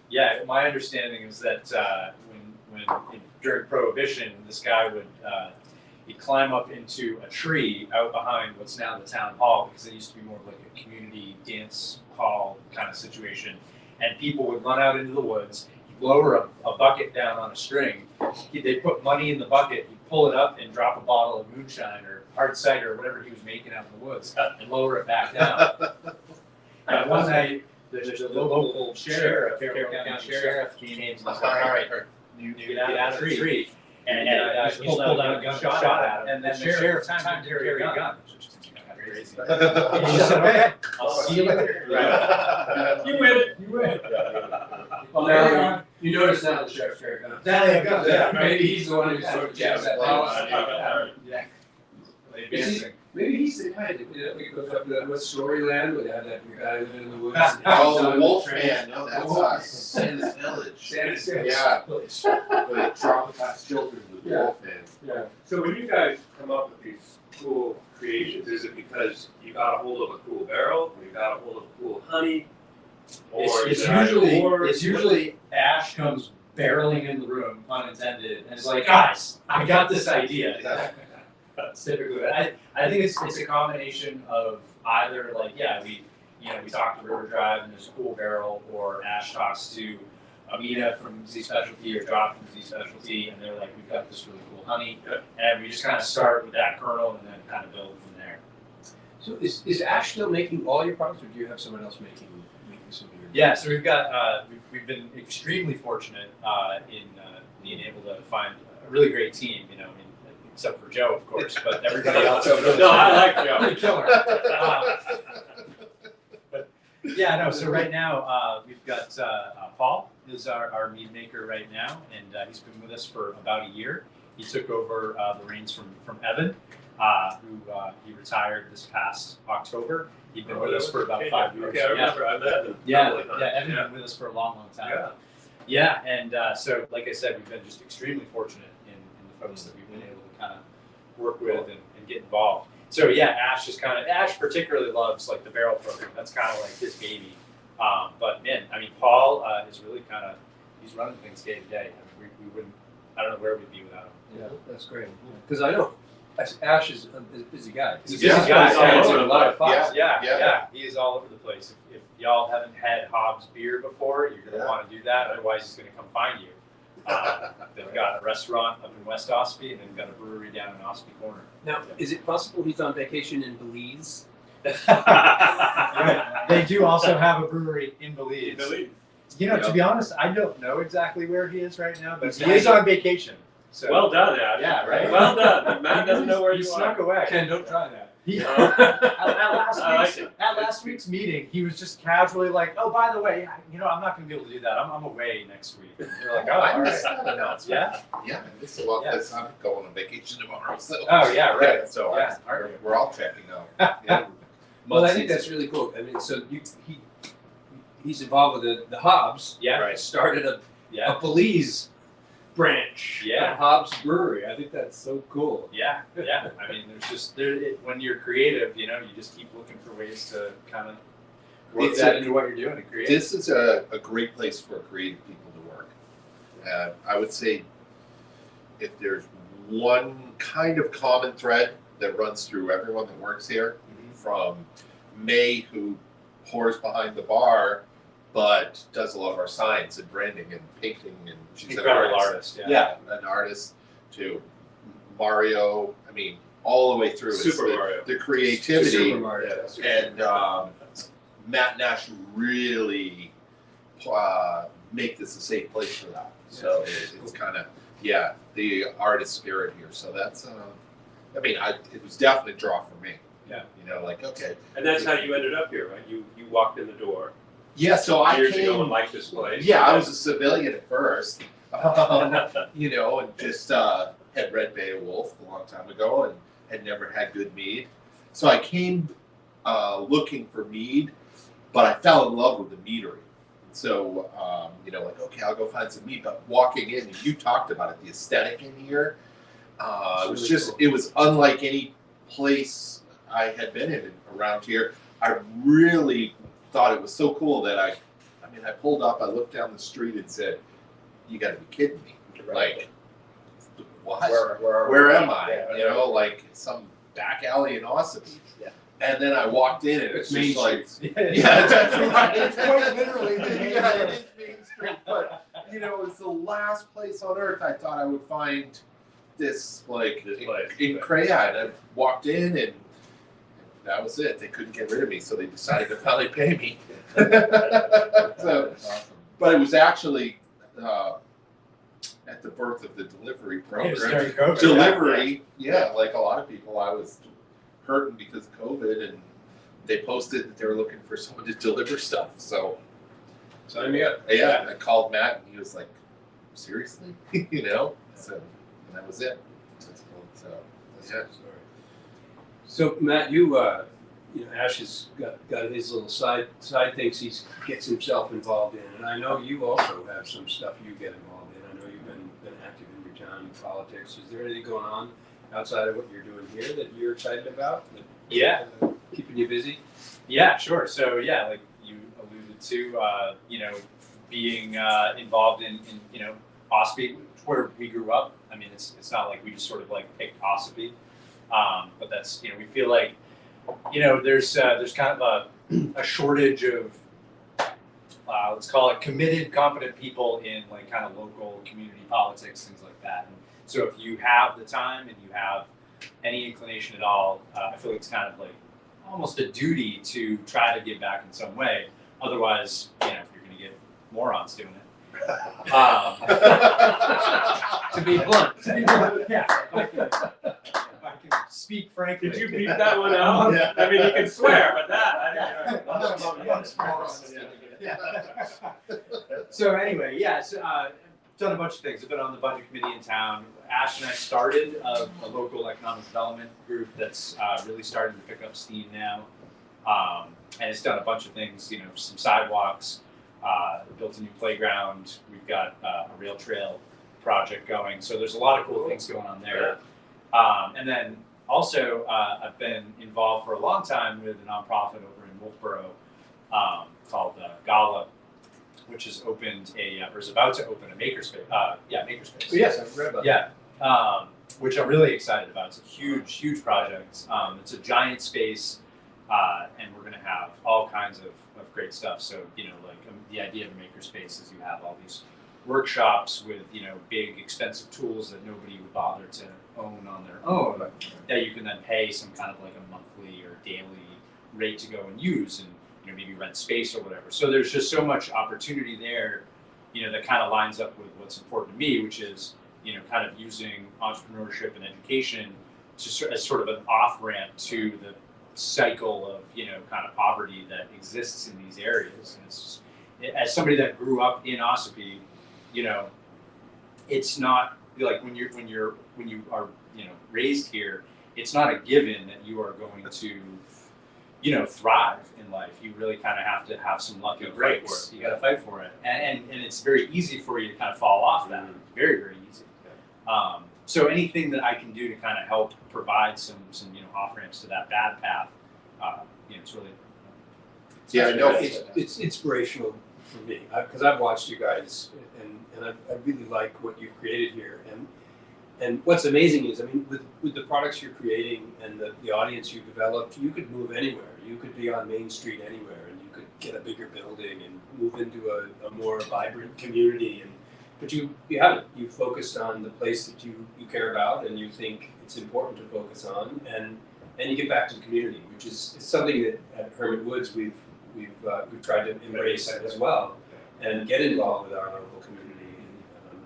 Yeah, my understanding is that during Prohibition, this guy would he'd climb up into a tree out behind what's now the town hall, because it used to be more of like a community dance hall kind of situation, and people would run out into the woods. He'd lower a bucket down on a string. They'd put money in the bucket. He'd pull it up and drop a bottle of moonshine or hard cider or whatever he was making out in the woods, and lower it back down. And one night, the local sheriff, Carroll County Sheriff, came to the all right, you get out of the tree. And he pulled out a gun, shot at him, and then the sheriff time to carry a gun. Which is kind of crazy. And he said, okay, I'll see you later. Right. You win. Well, now, you notice now the sheriff's carrying guns. There you go. Yeah, maybe he's the one who sort of jabs that Yeah. Maybe he's the guy that goes up to that West Storyland where they have that guy living in the woods. Oh, the Wolfman. No, that's us. Santa's Village. Santa's Yeah. The traumatized children of the Yeah. Wolfman. Yeah. So when you guys come up with these cool creations, is it because you got a hold of a cool barrel, or you got a hold of cool honey? Or It's is it either or? usually Ash comes barreling in the room, unintended, and is like, guys, I got this idea. That's typically, I think it's a combination of either like, yeah, we talked to River Drive and there's a cool barrel, or Ash talks to Amina from Z Specialty or Josh from Z Specialty, and they're like, we've got this really cool honey, and we just kind of start with that kernel and then kind of build from there. So is Ash still making all your products, or do you have someone else making some of your? Yeah, so we've got we've been extremely fortunate in being able to find a really great team. You know, I mean, except for Joe, of course, but everybody else. No, I like Joe. Killer. But yeah, no. So right now we've got Paul is our mead maker right now, and he's been with us for about a year. He took over the reins from Evan, who he retired this past October. He'd been with us for about 5 years. Okay, I remember. I met him. Evan's been with us for a long, long time. Yeah, and so like I said, we've been just extremely fortunate in the folks that we've been able to kind of work with and get involved. So yeah, Ash particularly loves like the barrel program. That's kind of like his baby. But man, I mean, Paul is really he's running things day to day. I mean, we wouldn't, I don't know where we'd be without him. Yeah, that's great. Because I know Ash is a busy guy. He's a busy guy. He's answering a lot of pots. Yeah. He is all over the place. If y'all haven't had Hobbs beer before, you're going to want to do that. Otherwise, he's going to come find you. They've got a restaurant up in West Ossippee, and they've got a brewery down in Ossippee Corner. Now, is it possible he's on vacation in Belize? They do also have a brewery in Belize. You know, to be honest, I don't know exactly where he is right now, but he is on vacation. So. Well done, Ash. Yeah, right. Well done. Matt doesn't know where he you snuck are. away. Ken, don't try that. At last week's meeting, he was just casually like, "Oh, by the way, I'm not going to be able to do that. I'm away next week." And you're like, "Oh, all right." Yeah. Yeah, this is well, because I'm going on vacation tomorrow. So. Oh yeah, right. Yeah, so Yeah. we're all checking out. Yeah. Well, I think that's really cool. I mean, so he's involved with the Hobbs. Yeah. Right. Started a Belize branch. Yeah. Of Hobbs Brewery. I think that's so cool. Yeah. I mean, there's just when you're creative, you just keep looking for ways to kind of work that into what you're doing and create. This is a great place for creative people to work. I would say if there's one kind of common thread that runs through everyone that works here, from May, who pours behind the bar, but does a lot of our signs and branding and painting, and she's an artist. Yeah, an artist, to Mario. I mean, all the way through. Mario. The creativity. Super Mario. And Matt Nash really make this a safe place for that. So it's kind of the artist spirit here. So that's it was definitely a draw for me. Yeah. Okay. And that's how you ended up here, right? You walked in the door. Yeah. So years ago and liked this place. Yeah, I was a civilian at first. And just had read Beowulf a long time ago and had never had good mead. So I came looking for mead, but I fell in love with the meadery. So, okay, I'll go find some mead. But walking in, you talked about it, the aesthetic in here. It was unlike any place I had been in around here. I really thought it was so cool that I pulled up, I looked down the street and said, "You got to be kidding me! Like, what? Where am I? Yeah, like some back alley in Ossippee." Yeah. And then I walked in, and it's just like, that's right. It's quite literally the main it is Main Street, but it's the last place on earth I thought I would find this in Crayon. I walked in, and that was it. They couldn't get rid of me, so they decided to finally pay me. So, but it was actually at the birth of the delivery program. Delivery, like a lot of people, I was hurting because of COVID, and they posted that they were looking for someone to deliver stuff. So, Sign me up. Yeah, I called Matt, and he was like, "Seriously?" So, and that was it. That's cool. So, yeah. So Matt, Ash has got his little side things he gets himself involved in, and I know you also have some stuff you get involved in. I know you've been active in your town in politics. Is there anything going on outside of what you're doing here that you're excited about? Keeping you busy? Yeah, sure. So like you alluded to, being involved in Ossippee, where we grew up. I mean, it's not like we just sort of like picked Ossippee. But that's, we feel like, there's kind of a shortage of, let's call it committed, competent people in like kind of local community politics, things like that. And so if you have the time and you have any inclination at all, I feel like it's kind of like almost a duty to try to give back in some way. Otherwise, you're going to get morons doing it. To be blunt, yeah. If I can speak frankly. Did you beep that one out? Yeah. I mean, you can swear, but that. So anyway, done a bunch of things. I've been on the budget committee in town. Ash and I started a local economic development group that's really starting to pick up steam now, and it's done a bunch of things. Some sidewalks, built a new playground. We've got a rail trail project going. So there's a lot of cool things going on there. And then also, I've been involved for a long time with a nonprofit over in Wolfboro called Gala, which has opened or is about to open a makerspace. Makerspace. Oh, yes, I've read about that. Yeah, which I'm really excited about. It's a huge, huge project. It's a giant space, and we're going to have all kinds of great stuff. So, the idea of a makerspace is you have all these workshops with, big, expensive tools that nobody would bother to own on their own, that you can then pay some kind of like a monthly or daily rate to go and use and, maybe rent space or whatever. So there's just so much opportunity there, that kind of lines up with what's important to me, which is, kind of using entrepreneurship and education as sort of an off-ramp to the cycle of, kind of poverty that exists in these areas. And it's just, as somebody that grew up in Ossippee, it's not like when you are, raised here, it's not a given that you are going to, thrive in life. You really kind of have to have some lucky breaks. You got to fight for it, and it's very easy for you to kind of fall off that. Very, very easy. So anything that I can do to kind of help provide some off ramps to that bad path, it's really. Yeah, I know. It's inspirational for me because I've watched you guys and I really like what you've created here. And what's amazing is, with the products you're creating and the audience you've developed, you could move anywhere. You could be on Main Street anywhere, and you could get a bigger building and move into a more vibrant community. But you haven't. You focused on the place that you care about and you think it's important to focus on, and you get back to the community, which is something that at Hermit Woods we've tried to embrace as well, and get involved with our local community.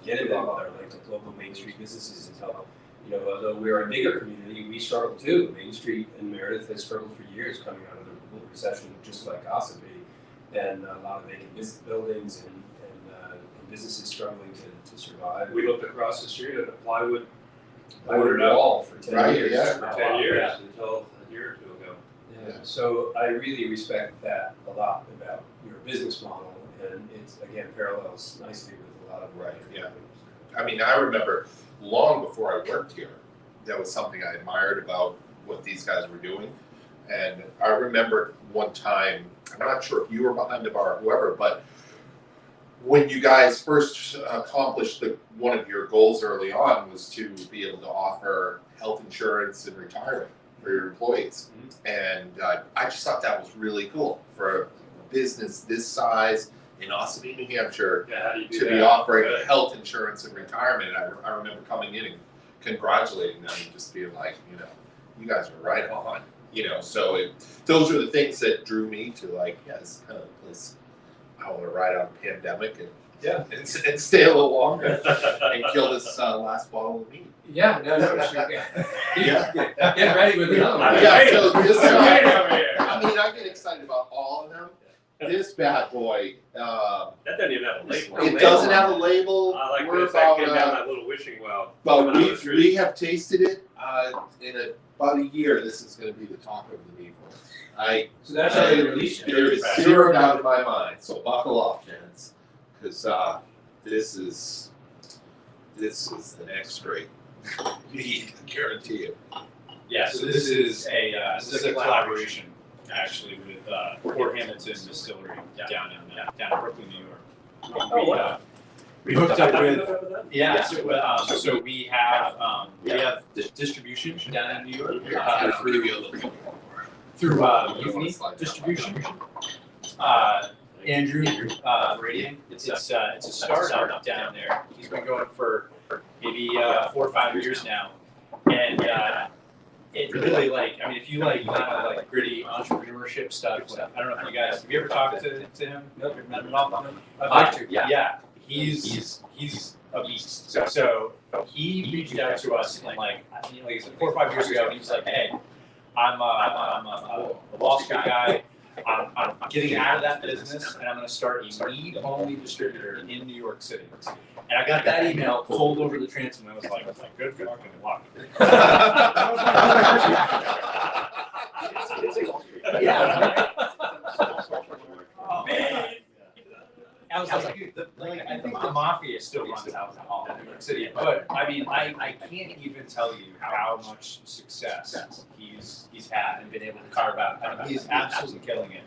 Get involved with our local Main Street businesses and help. Although we're a bigger community, we struggle too. Main Street and Meredith has struggled for years coming out of the recession, just like Ossippee, and a lot of vacant buildings and businesses struggling to survive. We looked across the street at a plywood wall for 10 years. Yeah. for 10 years until a year or two ago. Yeah. So I really respect that a lot about your business model, and it's again parallels nicely with a lot of Yeah. I remember long before I worked here, that was something I admired about what these guys were doing. And I remember one time, I'm not sure if you were behind the bar or whoever, but when you guys first accomplished one of your goals early on was to be able to offer health insurance and retirement for your employees. And I just thought that was really cool for a business this size in Ossippee, New Hampshire, Yeah, how do you do to that? be offering Good. health insurance and retirement. And I remember coming in and congratulating them and just being like, you guys are right on. So those are the things that drew me to like, this is kind of the place I want to ride out the pandemic and stay a little longer and kill this last bottle of meat. Yeah, sure. Yeah. Get ready with another one. Yeah, so this Right over here. I get excited about all of them. This bad boy, That doesn't even have a label. it doesn't have a label. I like We're this. That came about, down my little wishing well. but coming out of the tree. we have tasted it in about a year. This is going to be the talk of the meat. So that's how they release it. There is zero doubt in my mind. So buckle up, gents, because this is the next great meat. I guarantee you. Yeah, so this is a collaboration actually with Fort Hamilton Distillery down in Brooklyn, New York. Oh, wow. We hooked up with so we have distribution down in New York through Mutiny Distribution. Andrew Radiant. It's a startup down there. He's been going for maybe 4 or 5 years now, and it really if you like kind of like gritty entrepreneurship stuff. I don't know if you guys have you ever talked to him? Nope. Met him at all? I'd like to. Yeah. He's a beast. So he reached out to us and like I said 4 or 5 years ago, and he was like, "Hey, I'm a Wall Street guy. I'm getting out of that business, and I'm going to start a mead-only distributor in New York City." And I got that email pulled over the transom, and I was like, "Good fucking luck." Yeah. Oh, man. I was like, dude, I think the mafia still runs alcohol in New York City, but I mean, I can't even tell you how much success he's had and been able to carve out. I mean, he's absolutely killing it,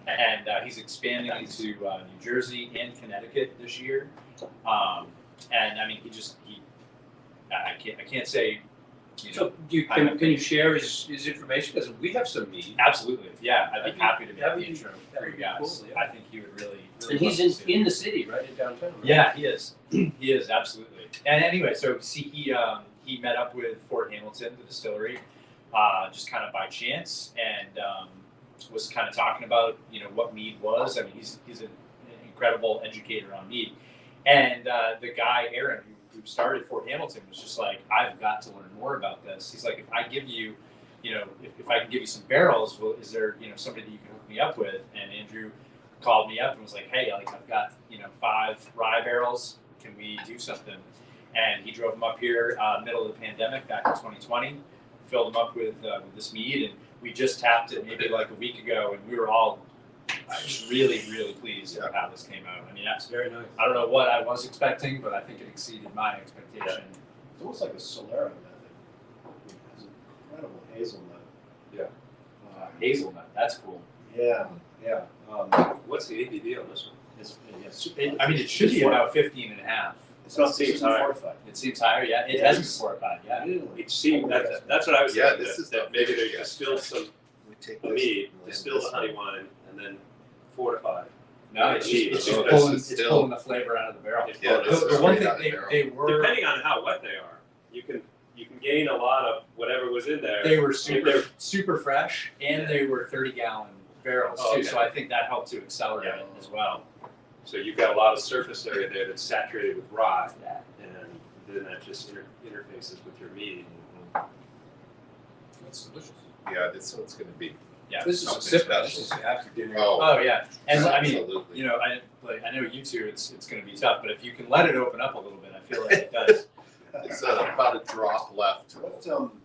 and he's expanding into New Jersey and Connecticut this year. And I mean, I can't say. So can you share his information? Because we have some mead. Absolutely, yeah. I'd be happy to make the intro for you guys. Cool, yeah. I think he would really And he's in the city, right in downtown. Right? Yeah, he is. He is absolutely. And anyway, so he met up with Fort Hamilton, the distillery, just kind of by chance, and was kind of talking about what mead was. I mean, he's an incredible educator on mead, and the guy Aaron who started Fort Hamilton was just like, I've got to learn more about this. He's like, if I give you, if I can give you some barrels, well, is there somebody that you can hook me up with? And Andrew called me up and was like, hey, I've got 5 rye barrels. Can we do something? And he drove them up here middle of the pandemic back in 2020, filled them up with this mead, and we just tapped it maybe like a week ago, and we were all just really, really pleased with how this came out. I mean, that's very nice. I don't know what I was expecting, but I think it exceeded my expectation. It's almost like a Solera method. It has incredible hazelnut. Yeah. Hazelnut, that's cool. Yeah. What's the ABV on this one? It should be about 15 and a half. It's not seems higher. fortified. It seems higher, yeah. It has been fortified, yeah. It seemed that's what I was thinking. This is that maybe they distilled some a mead, distilled the honey wine, and then fortified. No, it's Cheese. just pulling the flavor out of the barrel. Yeah, this is The one straight out thing of the barrel. they were Depending on how wet they are, you can gain a lot of whatever was in there. they were super fresh, and they were 30-gallon barrels Oh, too. okay. So I think that helped to accelerate it as well. So you've got a lot of surface area there that's saturated with rye, Yeah. and then that just interfaces with your mead. That's delicious. Yeah, this one's going to be. Yeah. This is a Something sip. This special. is after dinner. Oh yeah, and I mean, absolutely. I know you two, it's going to be tough, but if you can let it open up a little bit, I feel like it does. It's about a drop left. What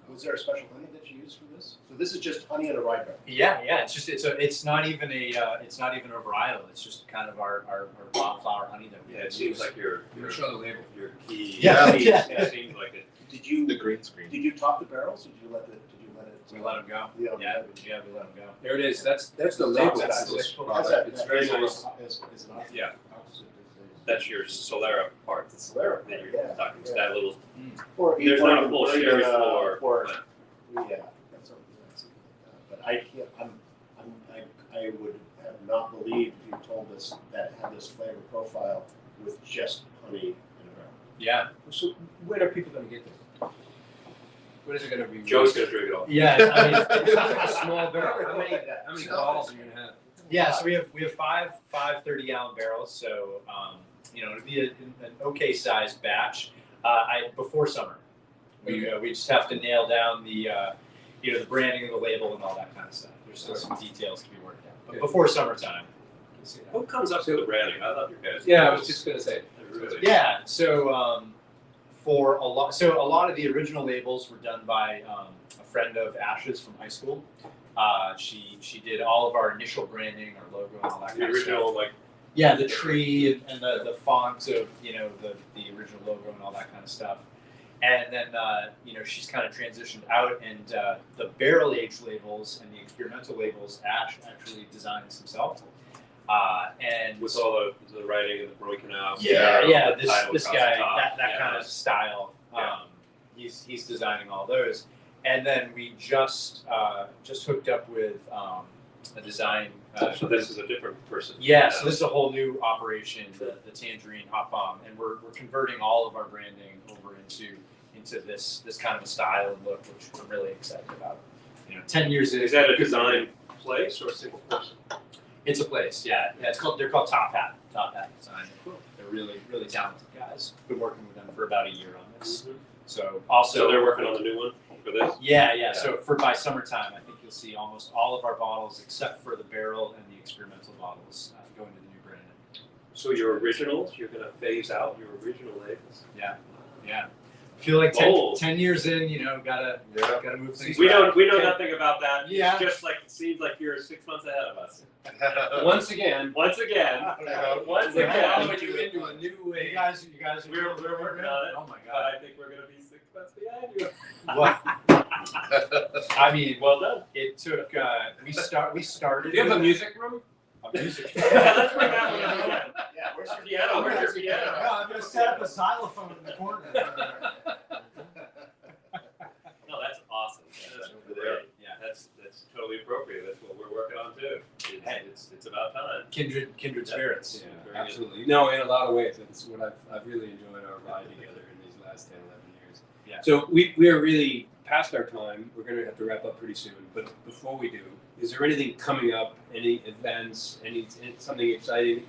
was there a special honey that you used for this? So this is just honey and a rye barrel. Yeah, it's not even a varietal. It's just kind of our wildflower honey that we Yeah, it seems like your Show the label. your key. Yeah. It seems like it. Did you The green screen. Did you top the barrels? Or did you let it? we let them go. Yeah. Yeah, we let them go. There it is. That's the That's label. that. That's That's the How's product. that? It's very nice. Is not Yeah. opposite. That's your Solera part. It's Solera, That you're yeah. talking to. Yeah. That little. Or There's or not a full or sherry even, floor. Or yeah, that's something like that. But I can't. I would have not believed if you told us that it had this flavor profile with just honey in a barrel. Yeah. So when are people going to get this? When is it going to be? Joe's gonna drink it all. Yeah, I mean, a small barrel. How many bottles are you going to have? yeah. So we have 5 30-gallon barrels. So it'll be an okay sized batch. Before summer, we just have to nail down the the branding of the label and all that kind of stuff. There's still some details to be worked out. But before summertime. Who comes up with the branding? I love your guys. Yeah, I was just going to say. Really. Yeah. So for a lot of the original labels were done by a friend of Ash's from high school. She did all of our initial branding, our logo, and all that The kind of stuff. original, like, Yeah, the tree and the fonts of the original logo and all that kind of stuff. And then she's kind of transitioned out, and the barrel aged labels and the experimental labels Ash actually designs himself. And with all the writing and the broken out. this title this across guy the top. that kind of style. Yeah. He's designing all those, and then we just hooked up with a design. So this is a different person. Yeah, so this is a whole new operation, the Tangerine Hot Bomb, and we're converting all of our branding over into this kind of a style and look, which I'm really excited about. 10 years in. Is that a design place or a single person? It's a place, yeah. They're called Top Hat Design. They're really talented guys. Been working with them for about a year on this. So So they're working on the new one for this? Yeah. So by summertime, I think you'll see almost all of our bottles, except for the barrel and the experimental bottles, go into the new brand. So your originals, you're going to phase out your original labels? Yeah. I feel like 10 years in, gotta move things. We know nothing about that. Yeah. It's just like it seems like you're 6 months ahead of us. Once again, Once again. Into a new way. You guys, We're working on it. Oh my But God. I think we're going to be 6 months behind you. What? I mean, Well done. it took. We started. do you have a music room? A music. Yeah, let's bring that one up again. Yeah, where's your Piano, where's your piano? I'm gonna set up a xylophone in the corner. No, that's awesome. That's great. Yeah, that's totally appropriate. That's what we're working on too. It's about time. Kindred spirits. Very good. Absolutely. No, in a lot of ways, it's what I've really enjoyed our ride together in these last 10, 11 years. Yeah. So we are really past our time. We're going to have to wrap up pretty soon. But before we do, is there anything coming up? Any events? Something exciting that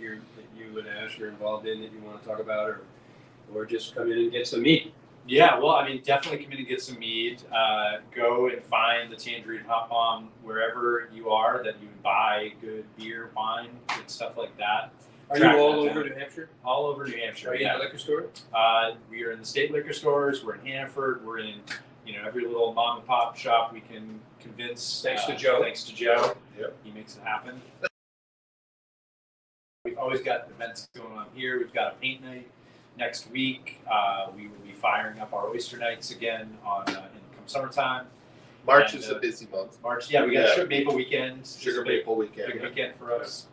you and Ash are involved in that you want to talk about, or just come in and get some meat? Yeah, well, I mean, definitely come in and get some mead. Go and find the Tangerine Hot Bomb wherever you are that you buy good beer, wine, good stuff like that. Are you all over New Hampshire? All over New Hampshire. Are you in the liquor store? We are in the state liquor stores. We're in Hannaford. We're in every little mom and pop shop we can convince. Thanks to Joe. Thanks to Joe. Yep. He makes it happen. We've always got events going on here. We've got a paint night next week. We will be firing up our oyster nights again come summertime. March And, is a busy month. March, we got Sugar Maple Weekend. Sugar Maple Weekend. Big weekend for us.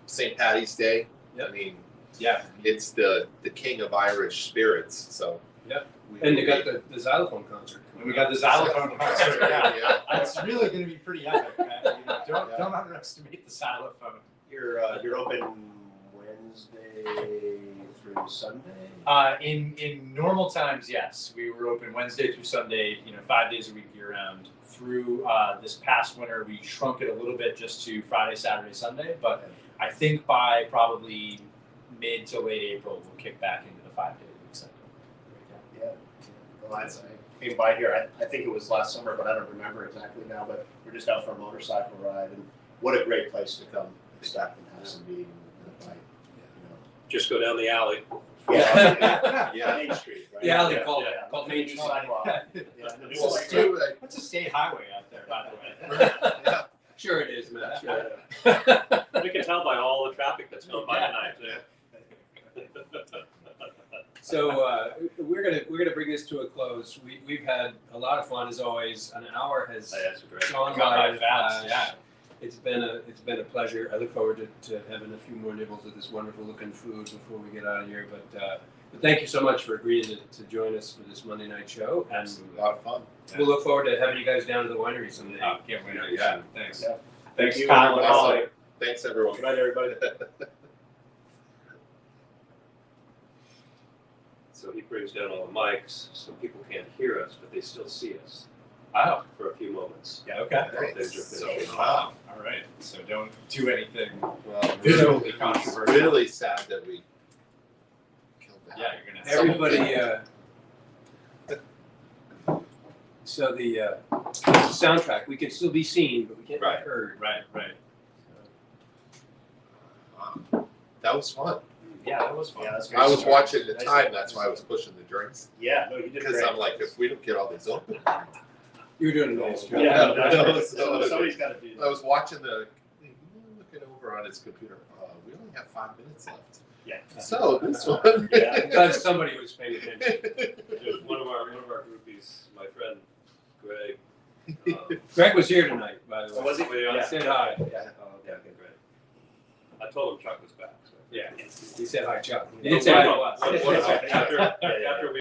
St. Patty's Day. Yep. I mean, Yeah. it's the king of Irish spirits. So. Yep. And you got the xylophone concert. And we got the xylophone concert. Yeah. Yeah. It's really going to be pretty epic. Don't underestimate the xylophone. You're open Wednesday through Sunday? In normal times, yes. We were open Wednesday through Sunday, 5 days a week year round. Through this past winter, we shrunk it a little bit just to Friday, Saturday, Sunday. But I think by probably mid to late April, we'll kick back into the 5 day week cycle. Yeah. Well, I came by here, I think it was last summer, but I don't remember exactly now, but we're just out for a motorcycle ride, and what a great place to come stop and have some meeting and a bite. Just go down the alley. Yeah. Yeah. Main Street, right? The alley Yeah. called Main Street. Sidewalk. Yeah. What's a state highway out there, by the way? Yeah. Sure it is, Matt. Sure. You can tell by all the traffic that's going by tonight. Yeah. So we're gonna bring this to a close. We've had a lot of fun as always. An hour has That's great. gone Gone by by fast, yeah. It's been a pleasure. I look forward to having a few more nibbles of this wonderful looking food before we get out of here. But thank you so much for agreeing to join us for this Monday night show. And A lot of fun. we'll look forward to having you guys down to the winery someday. Can't wait. Yeah. Thanks. Yeah. Thanks, you, Kyle and Awesome. Holly. Thanks, everyone. Good night, everybody. So he brings down all the mics so people can't hear us, but they still see us Oh, for a few moments. yeah, okay. Things are So finishing fun. off. All right. So don't do anything Well, visually controversial. really sad that we killed that. Yeah, you're gonna Everybody. So the soundtrack, we can still be seen, but we can't Right. be heard. Right. Wow. That was fun. Yeah, that was fun. Yeah, that's great. I was watching the Nice time. one. That's why I was pushing the drinks. Yeah, no, you did Because great. I'm like, if we don't get all these open, You were doing a nice job. Yeah, no, Yeah. that's great. Somebody's got to do I that. was watching looking over on his computer. We only have 5 minutes left. Yeah. So this one. Yeah. I'm glad somebody was paying attention. There's one of our groupies, my friend Greg. Greg was here tonight, by the way. Was he? Yeah. Said hi. Yeah. Yeah, okay, great. I told him Chuck was back. So. Yeah. He said hi, Chuck. He No, did say hi. no, no. After we